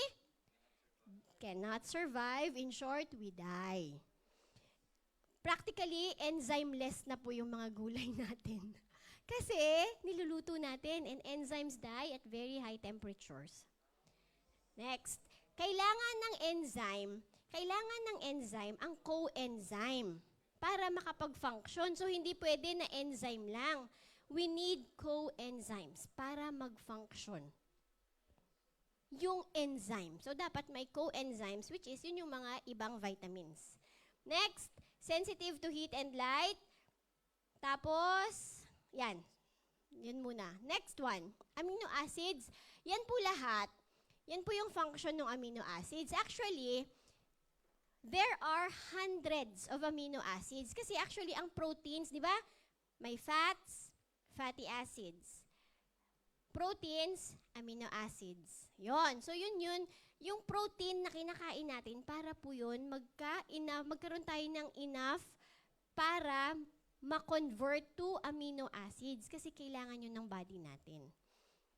cannot survive. In short, we die. Practically, enzymeless na po yung mga gulay natin. Kasi, niluluto natin and enzymes die at very high temperatures. Next, kailangan ng enzyme ang coenzyme para makapag-function. So, hindi pwede na enzyme lang. We need coenzymes para mag-function yung enzyme. So, dapat may coenzymes, which is yun yung mga ibang vitamins. Next, sensitive to heat and light. Tapos, yan. Yun muna. Next one, amino acids. Yan po lahat. Yan po yung function ng amino acids. Actually, there are hundreds of amino acids. Kasi actually, ang proteins, di ba? May fats, fatty acids. Proteins, amino acids. Yon. So, yun. Yung protein na kinakain natin, para po yun, magkaroon tayo ng enough para ma-convert to amino acids. Kasi kailangan yun ng body natin.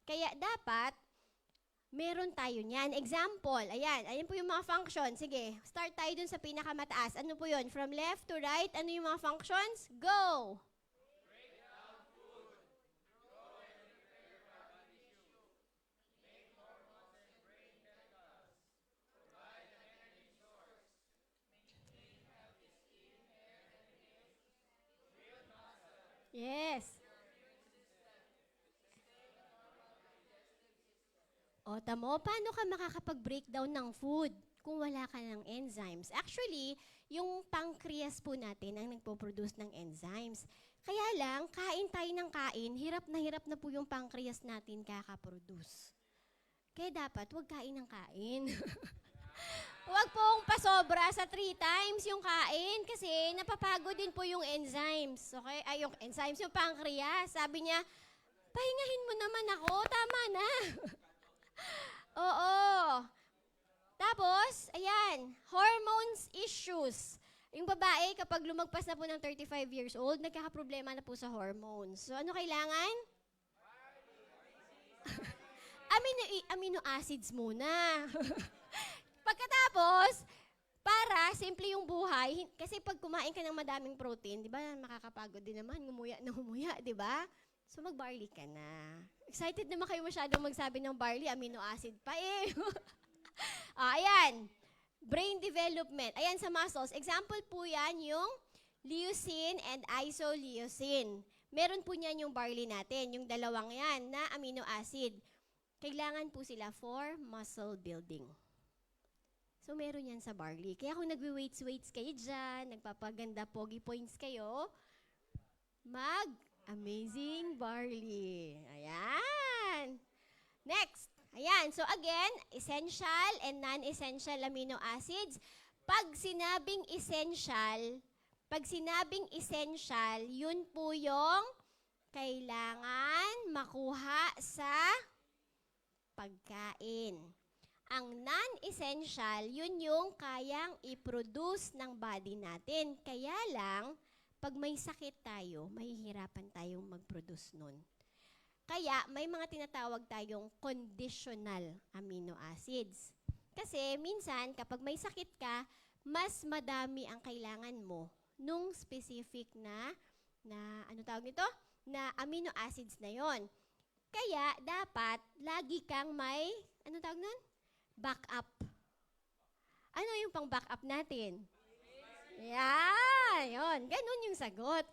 Kaya dapat, meron tayo niyan. Example, ayan po yung mga function. Sige, start tayo dun sa pinakamataas. Ano po yun? From left to right, ano yung mga functions? Go! Yes. O, tamo, paano ka makakapag-breakdown ng food kung wala ka ng enzymes? Actually, yung pancreas po natin ang nagpo-produce ng enzymes. Kaya lang, kain tayo ng kain, hirap na po yung pancreas natin kakaproduce. Kaya dapat, huwag kain ng kain. Huwag pong pasobra sa 3 times yung kain kasi napapagod din po yung enzymes. Okay? Ay, yung enzymes, yung pancreas. Sabi niya, pahingahin mo naman ako, tama na. Oo. Tapos, ayan, hormones issues. Yung babae, kapag lumagpas na po ng 35 years old, nagkakaproblema na po sa hormones. So, ano kailangan? Amino acids muna. Pagkatapos, para simple yung buhay, kasi pag kumain ka ng madaming protein, di ba, makakapagod din naman, ngumuya, di ba? So, mag-barley ka na. Excited naman kayo masyadong magsabi ng barley, amino acid pa eh. Ayan, brain development. Ayan sa muscles. Example po yan yung leucine and isoleucine. Meron po niyan yung barley natin, yung dalawang yan na amino acid. Kailangan po sila for muscle building. So, meron yan sa barley. Kaya kung nagwe-weights kayo dyan, nagpapaganda pogi points kayo, Amazing Barley. Ayan. Next. Ayan. So again, essential and non-essential amino acids. Pag sinabing essential, yun po yung kailangan makuha sa pagkain. Ang non-essential, yun yung kayang i-produce ng body natin. Kaya lang, pag may sakit tayo, mahihirapan tayong mag-produce nun. Kaya may mga tinatawag tayong conditional amino acids. Kasi minsan, kapag may sakit ka, mas madami ang kailangan mo nung specific na ano tawag nito? Na amino acids na yon. Kaya dapat lagi kang may, ano tawag nun? Backup. Ano yung pang backup natin? Yan, yun. Ganun yung sagot.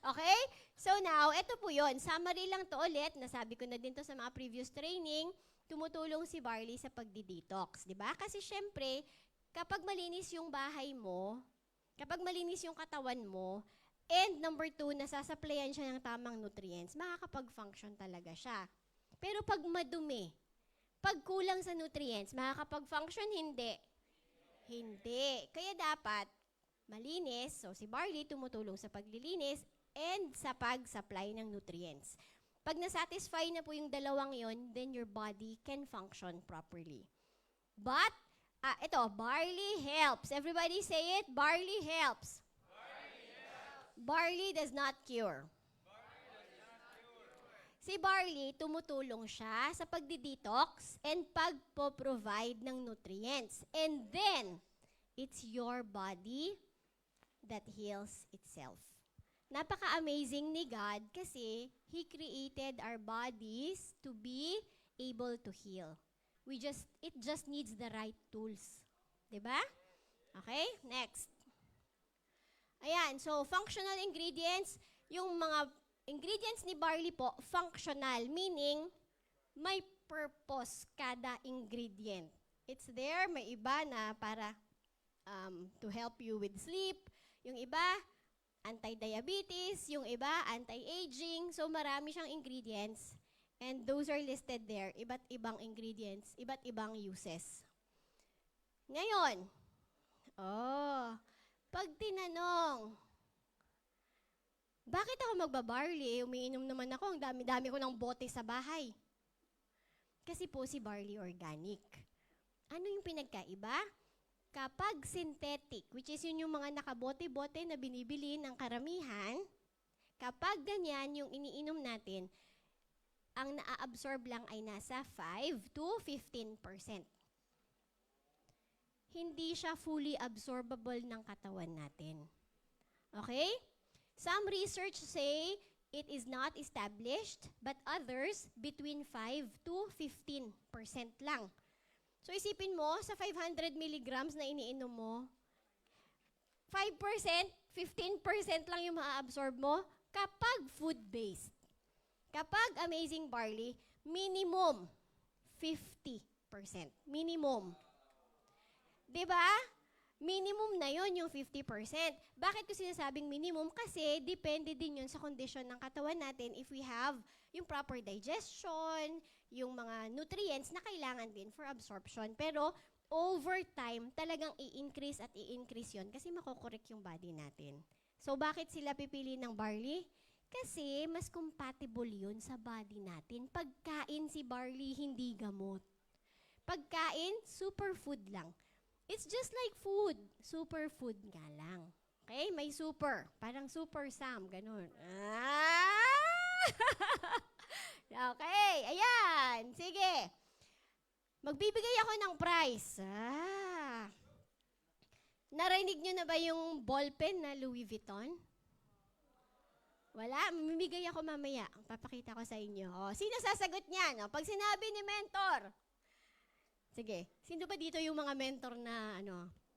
Okay? So now, eto po yun. Summary lang to ulit. Nasabi ko na din to sa mga previous training. Tumutulong si barley sa pagdi-detox. Diba? Kasi syempre, kapag malinis yung bahay mo, kapag malinis yung katawan mo, and number 2, nasasupplyan siya ng tamang nutrients, makakapag-function talaga siya. Pero pag madumi, pag kulang sa nutrients, makakapag-function, hindi. Hindi. Kaya dapat malinis. So, si barley tumutulong sa paglilinis and sa pag-supply ng nutrients. Pag nasatisfy na po yung dalawang yon, then your body can function properly. But, ito, barley helps. Everybody say it, barley helps. Barley does not cure. Si barley, tumutulong siya sa pagdi-detox and pagpo-provide ng nutrients. And then, it's your body that heals itself. Napaka-amazing ni God kasi He created our bodies to be able to heal. It just needs the right tools. Diba? Okay, next. Ayan, so functional ingredients, yung mga ingredients ni barley po, functional, meaning may purpose kada ingredient. It's there, may iba na para to help you with sleep, yung iba, anti-diabetes, yung iba, anti-aging. So marami siyang ingredients And those are listed there, iba't ibang ingredients, iba't ibang uses. Ngayon, pag tinanong, bakit ako magbabarley? Umiinom naman ako, ang dami-dami ko ng bote sa bahay. Kasi po si barley organic. Ano yung pinagkaiba? Kapag synthetic, which is yun yung mga nakabote-bote na binibili ng karamihan, kapag ganyan yung iniinom natin, ang naa-absorb lang ay nasa 5 to 15%. Hindi siya fully absorbable ng katawan natin. Okay? Some research say it is not established, but others between 5 to 15% lang. So isipin mo, sa 500 milligrams na iniinom mo, 5%, 15% lang yung maa-absorb mo kapag food-based. Kapag Amazing Barley, minimum 50%. Minimum. Diba? Minimum na yon yung 50%. Bakit ko sinasabing minimum? Kasi depende din yun sa kondisyon ng katawan natin if we have yung proper digestion, yung mga nutrients na kailangan din for absorption. Pero over time, talagang i-increase at i-increase yun kasi makokorek yung body natin. So bakit sila pipili ng barley? Kasi mas compatible yun sa body natin. Pagkain si barley, hindi gamot. Pagkain, superfood lang. It's just like food. Superfood nga lang. Okay? May super. Parang super Sam. Ganun. Okay. Ayan. Sige. Magbibigay ako ng prize. Narinig nyo na ba yung ballpen na Louis Vuitton? Wala? Mamimigay ako mamaya. Papakita ko sa inyo. Sino sasagot niyan? Pag sinabi ni mentor, sige, sino ba dito yung mga mentor na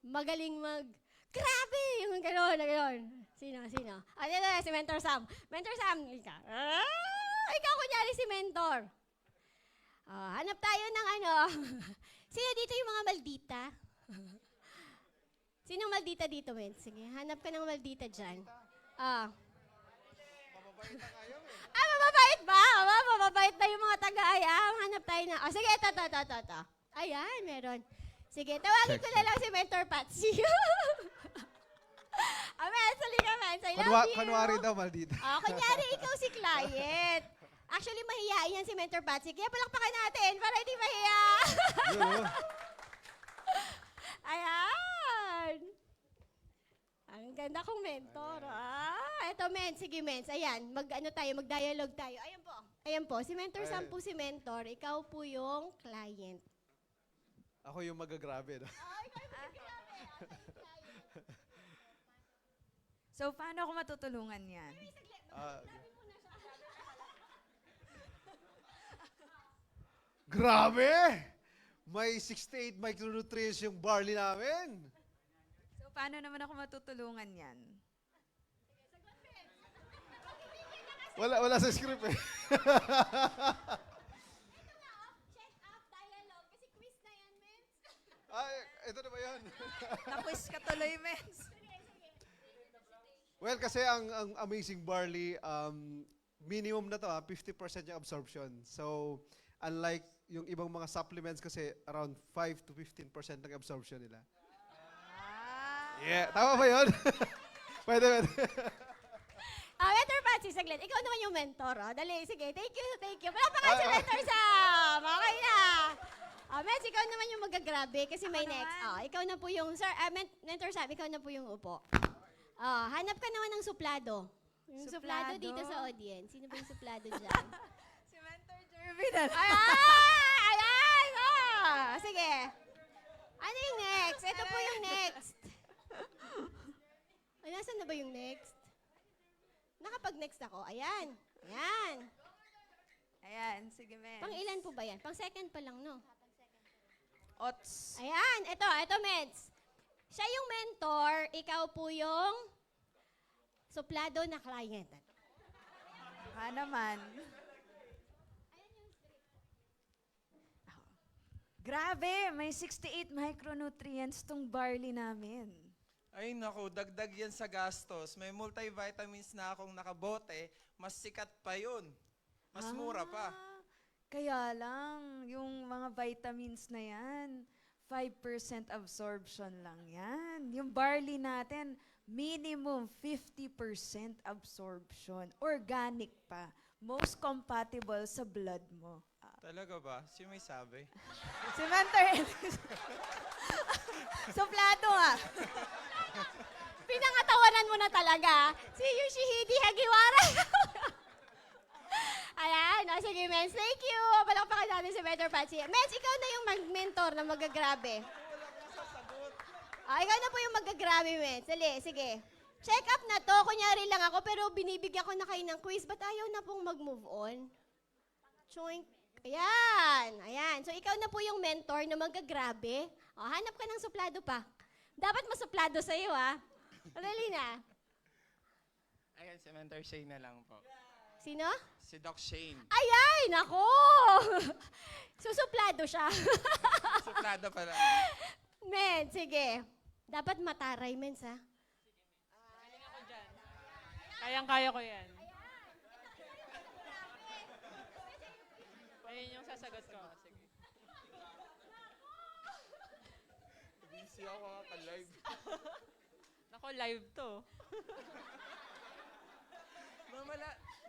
magaling grabe! Yung gano'n. Sino? Si Mentor Sam. Mentor Sam, ikaw kunyari si mentor. Hanap tayo ng sino dito yung mga maldita? Sino maldita dito, men? Sige, hanap ka ng maldita dyan. Mababait ba? Mababait na yung mga taga-ayam. Hanap tayo na. Sige, ito. Ayan, meron. Sige, tawagin ko na lang si Mentor Patsy. Mens, halika, Mens. I love you. Kunwari daw, maldita. Kunyari, ikaw si client. Actually, mahihiyain yan si Mentor Patsy. Kaya palakpakan natin para hindi mahiya. Ayan. Ang ganda kong mentor. Ito, Mens. Sige, Mens. Ayan, mag-dialogue tayo. Ayan po. Si Mentor Sam po si mentor. Ikaw po yung client. Ako yung magagrabe. No? Ikaw yung magagrabe. So, paano ako matutulungan yan? Grabe! May 68 micronutrients yung barley namin. So, paano naman ako matutulungan yan? Wala sa script eh. Ito na ba yan? Naquiz ka tuloy, Mens. Well, kasi ang Amazing Barley, minimum na to 50% yung absorption. So, unlike yung ibang mga supplements kasi around 5 to 15% ng absorption nila. Yeah, tama ba yun? Pwede. Mentor Patsy, saglit. Ikaw naman yung mentor. Dali, sige. Thank you. Palakpakan si Mentor Sam. Okay na. Mens, ikaw naman yung magagrabe kasi may next. Ikaw na po yung, Mentor Sam, ikaw na po yung upo. Hanap ka naman ng suplado. Yung suplado dito sa audience. Sino ba yung suplado dyan? Si Mentor Jervin. Ayan! Sige. Ano yung next? Ito po yung next. Nasaan na ba yung next? Nakapag-next ako. Ayan. Ayan, sige, Mens. Pang ilan po ba yan? Pang second pa lang, no? Ots. Ayan. Ito, Mens. Siya yung mentor, ikaw po yung suplado na client. Naman. Grabe, may 68 micronutrients tong barley namin. Ay naku, dagdag yan sa gastos. May multivitamins na akong nakabote, mas sikat pa yun. Mas mura pa. Kaya lang, yung mga vitamins na yan, 5% absorption lang yan. Yung barley natin, minimum 50% absorption. Organic pa. Most compatible sa blood mo. Talaga ba? Sino may sabi? Si Mentor Eliz. Suplado ah. Pinangatawanan mo na talaga. Si Yoshihide Hagiwara. Ayan, sige, Mens. Thank you. Palakpakan natin si Mentor Patsy. Mens, ikaw na yung mag-mentor na magagrabe. Ikaw na po yung magagrabe, Mens. Dali, sige. Check up na to. Kunyari lang ako, pero binibigyan ko na kayo ng quiz. Ba't ayaw na pong mag-move on? Choink. Ayan. So, ikaw na po yung mentor na magagrabe. Hanap ka ng suplado pa. Dapat masuplado sa'yo, ha? Dali na. Ayan, si Mentor Shane na lang po. Sino? Si Doc Shane. Ay, nako! Susuplado siya. Suplado pala. Men, sige. Dapat mataray, Mens, ha? Kayang-kaya ko yan. Ayun yung sasagot ko. Sige. Busy ako ka-live. Nako, live to.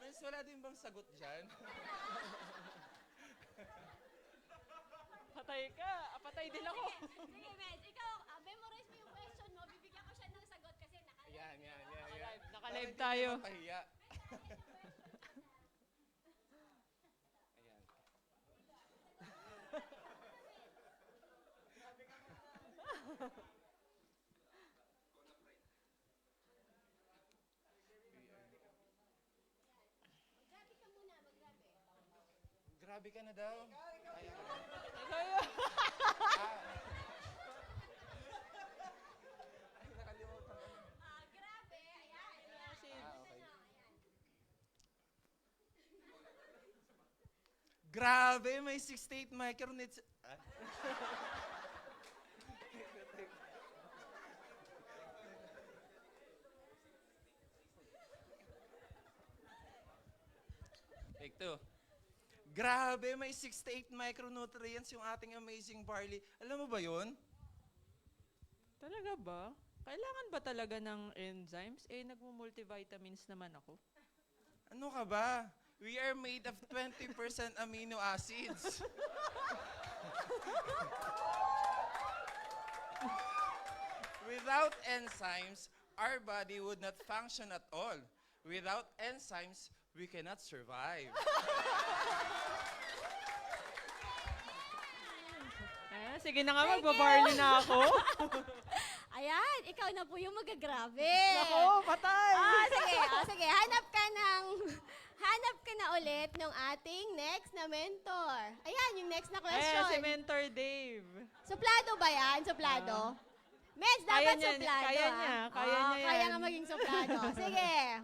Mas wala din bang sagot dyan? Patay ka. Patay din ako. Sige, Mens. Ikaw, memorize mo yung question mo. Bibigyan ko siya ng sagot kasi Yan. Naka-live tayo. Mahiya. Grabe ka na daw. Kaya. Nakalimutan ko. grabe. Ayan. Okay. Grabe, may 68 micronits. Take two. Grabe, may 68 micronutrients yung ating amazing barley. Alam mo ba yun? Talaga ba? Kailangan ba talaga ng enzymes? Nagmo-multivitamins naman ako. Ano ka ba? We are made of 20% amino acids. Without enzymes, our body would not function at all. Without enzymes, we cannot survive. Sige na nga, magbabarley na ako. Ayan, ikaw na po yung magagrabe. Nako, patay! Sige. Hanap ka na ulit ng ating next na mentor. Ayan, yung next na question. Si Mentor Dave. Suplado ba yan? Suplado? Mens, dapat suplado. Kaya niya yan. Kaya nga maging suplado. Sige.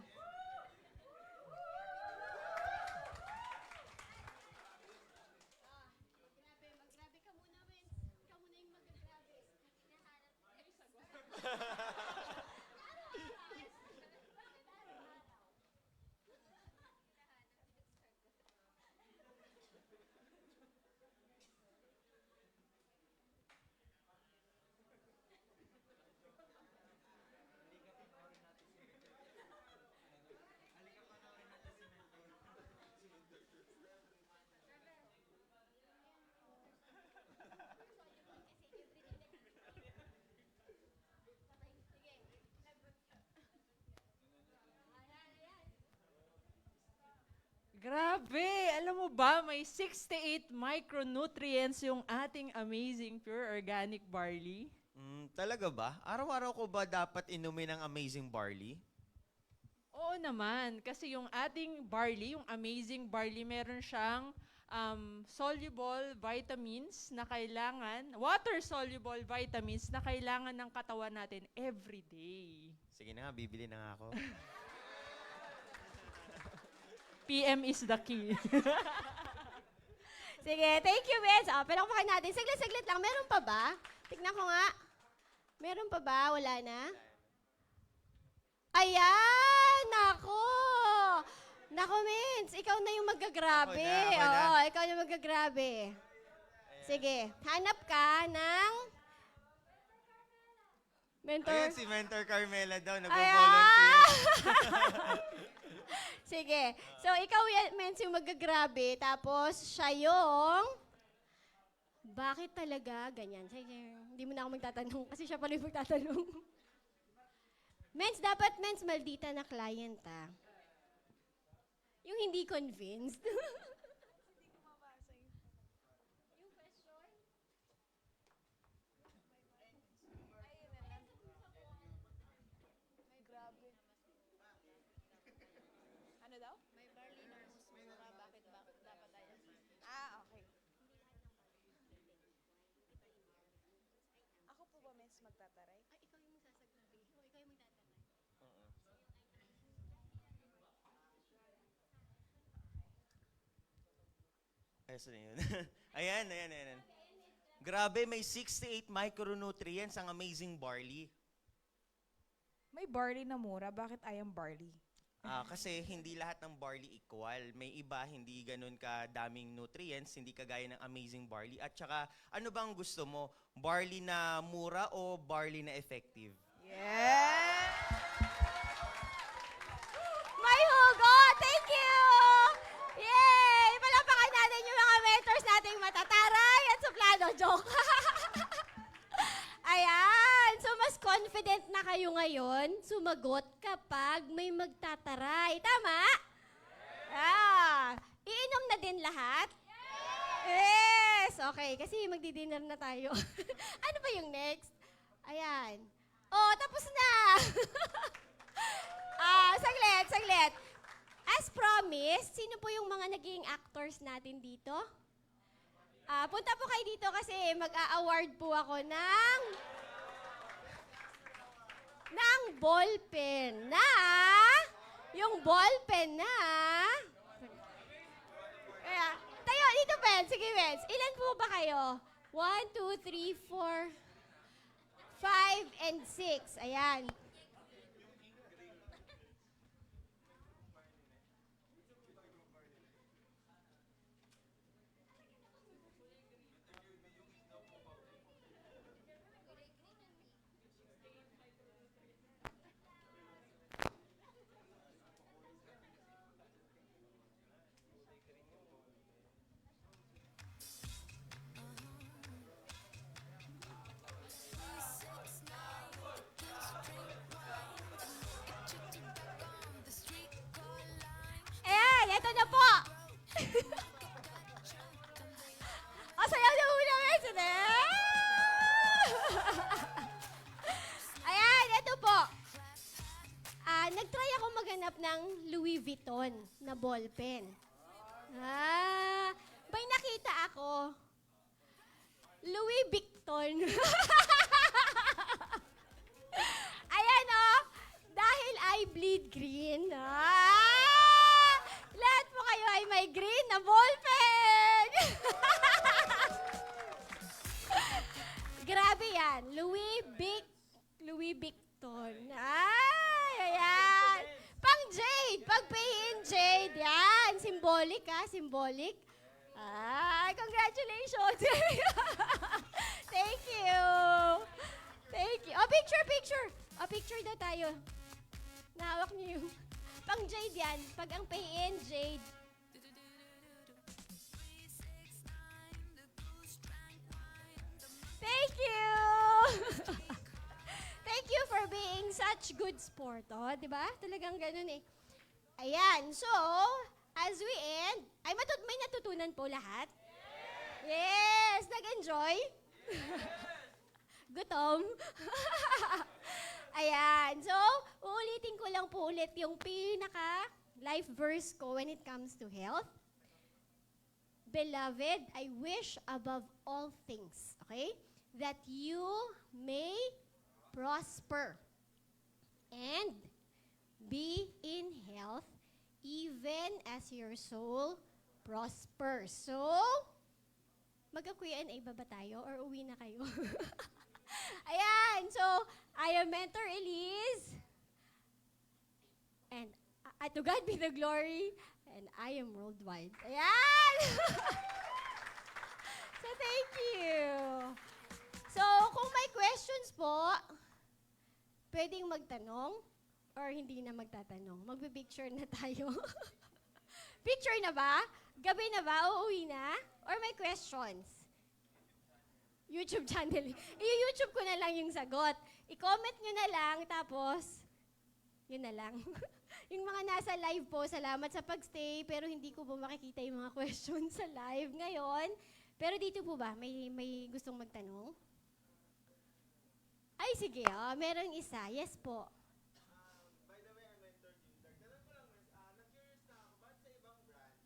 Grabe! Alam mo ba, may 68 micronutrients yung ating amazing pure organic barley? Talaga ba? Araw-araw ko ba dapat inumin ang amazing barley? Oo naman, kasi yung ating barley, yung amazing barley, meron siyang soluble vitamins na kailangan, water-soluble vitamins na kailangan ng katawan natin every day. Sige na nga, bibili na nga ako. PM is the key. Sige, thank you, Mens. Palakpakan natin. Saglit lang. Meron pa ba? Tignan ko nga. Meron pa ba? Wala na? Ayan! Nako! Nako, Mens, ikaw na yung magagrabe. Ako na. Oo, ikaw na magagrabe. Sige, hanap ka ng mentor. Ayan, si Mentor Carmela daw, Ayan! nag-volunteer. Sige. So, ikaw, Mens, yung magagrabe. Tapos, siya yung... Bakit talaga? Ganyan. Sige. Hindi mo na ako magtatanong kasi siya pala yung magtatanong. Mens, dapat, Mens, maldita na client, ah. Yung hindi convinced. Ano daw? May barley na mas mura. Bakit dapat tayo? Okay. Ako po ba, Mens, magtataray? Ay, ikaw yung sasagot. Ikaw yung magtatanong. Ayos na yun. ayan. Grabe, may 68 micronutrients ang amazing barley. May barley na mura. Bakit I am barley? Kasi hindi lahat ng barley equal. May iba, hindi ganun ka daming nutrients, hindi kagaya ng amazing barley. At saka, ano bang gusto mo? Barley na mura o barley na effective? Yeah! May hugot! Thank you! Yay! Palapakan natin yung mga mentors nating matataray at suplado. Joke! Ayan! So, mas confident na kayo ngayon sumagot kapag may magtataray. Tama? Iinom na din lahat? Yes! Okay, kasi magdi-dinner na tayo. Ano ba yung next? Ayan. Oh, tapos na! Saglit. As promised, sino po yung mga naging actors natin dito? Punta po kayo dito kasi mag-a-award po ako ng ballpen na, yung ballpen na, kaya, tayo, dito, Pens, sige, Pens, ilan po ba kayo? 1, 2, 3, 4, 5, and 6, ayan. Ito na po! Sayaw na muna, Mens! Ayan, ito po. Nag-try ako maghanap ng Louis Vuitton na ballpen. May nakita ako. Louis Vuitton. Ayan, oh. Dahil I bleed green. Lahat po kayo ay may green na ballpen! Grabe yan. Louis Vuitton. Ayan. Pang Jade. Pag-pay-in Jade. Yan. Symbolic, symbolic. Congratulations. Thank you. Picture. Picture daw tayo. Nahawak niyo yung... Pang Jade yan. Pag ang pay-in, Jade. Thank you! Thank you for being such good sport. Diba? Talagang ganun eh. Ayan. So, as we end, may natutunan po lahat? Yes! Nag-enjoy? Gutom? Ayan. So, uulitin ko lang po ulit yung pinaka-life verse ko when it comes to health. Beloved, I wish above all things, okay, that you may prosper and be in health even as your soul prospers. So, magka-Q&A ba tayo or uwi na kayo? Ayan, so, I am Mentor Eliz. And At to God be the glory, and I am worldwide. Ayan! So, thank you. So, kung may questions po, pwedeng magtanong or hindi na magtatanong. Magpipicture na tayo. Picture na ba? Gabi na ba? Uuwi na? Or may questions? YouTube channel. I-YouTube ko na lang yung sagot. I-comment nyo na lang, tapos, yun na lang. Yung mga nasa live po, salamat sa pagstay, pero hindi ko po makikita yung mga questions sa live ngayon. Pero dito po ba, may gustong magtanong? Ay, sige, meron isa. Yes po. By the way, I'm my third user. Ganun ko lang, miss, na-curious na ako, ba't sa ibang brand,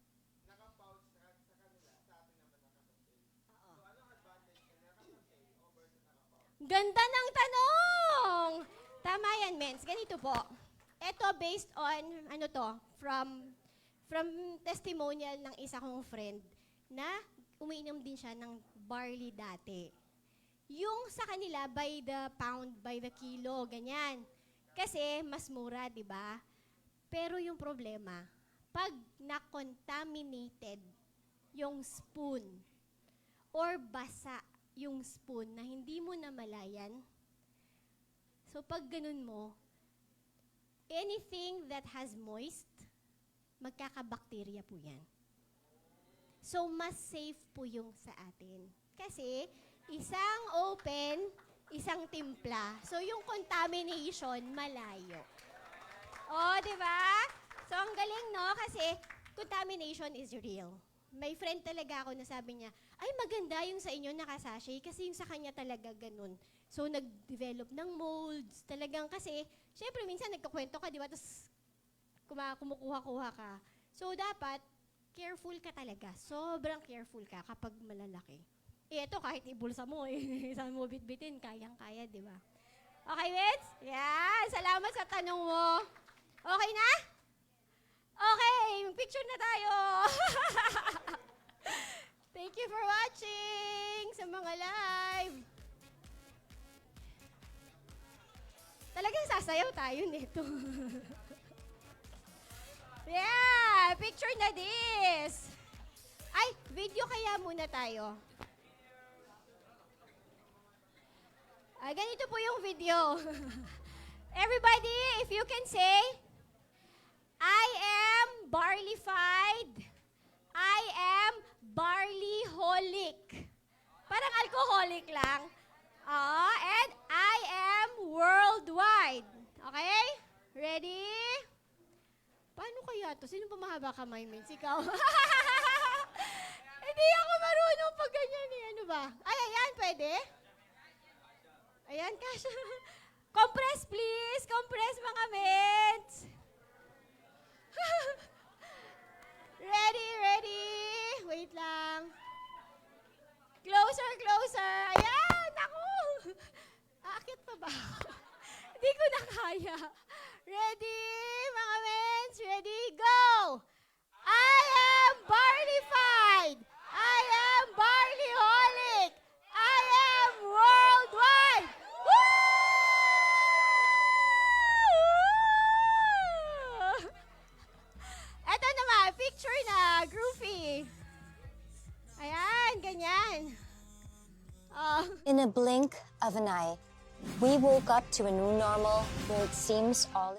naka-pouch sa kanila, sa atin naman naka-contain? So, anong advantage na naka-contain over sa naka-pouch? Ganda ng tanong! Tama yan, Mens. Ganito po. Ito based on, from testimonial ng isa kong friend na umiinom din siya ng barley dati. Yung sa kanila, by the pound, by the kilo, ganyan. Kasi mas mura, di ba? Pero yung problema, pag na-contaminated yung spoon or basa yung spoon na hindi mo namalayan, so pag ganun mo, anything that has moist, magkakabakterya po yan. So, mas safe po yung sa atin. Kasi, isang open, isang timpla. So, yung contamination, malayo. Di ba? So, ang galing, no? Kasi, contamination is real. May friend talaga ako na sabi niya, ay, maganda yung sa inyo nakasashay kasi yung sa kanya talaga ganun. So, nag-develop ng molds. Talagang kasi, syempre, minsan nagkakwento ka, di ba? Tapos, kumukuha-kuha ka. So, dapat, careful ka talaga. Sobrang careful ka kapag malalaki. Ito, kahit ibulsa mo, saan mo bitbitin, kayang-kaya, di ba? Okay, Wits? Yan. Salamat sa tanong mo. Okay na? Okay, picture na tayo. Thank you for watching sa mga live. Talagang sasayaw tayo nito. Yeah, picture na this. Ay, video kaya muna tayo. Ganito po yung video. Everybody, if you can say, I am barleyfied. I am barleyholic. Parang alcoholic lang. And I am worldwide. Okay? Ready? Paano kaya to? Sino pa mahaba kamay, Mins? Ikaw? Hindi ako marunong pag ganyan eh. Ano ba? Ay, ayan, pwede? Ayan, kasha. Compress, please. Compress, mga Mins. Ready, ready. Wait lang. Closer, closer. Ayan, ako. Aakit pa ba? Hindi ko na kaya. Ready, mga Mens? Ready, go! I am barleyfied. I am barleyholic. I am worldwide. Woo! Eto naman, picture na, groovy. Ayan, ganyan. In a blink of an eye, we woke up to a new normal where it seems all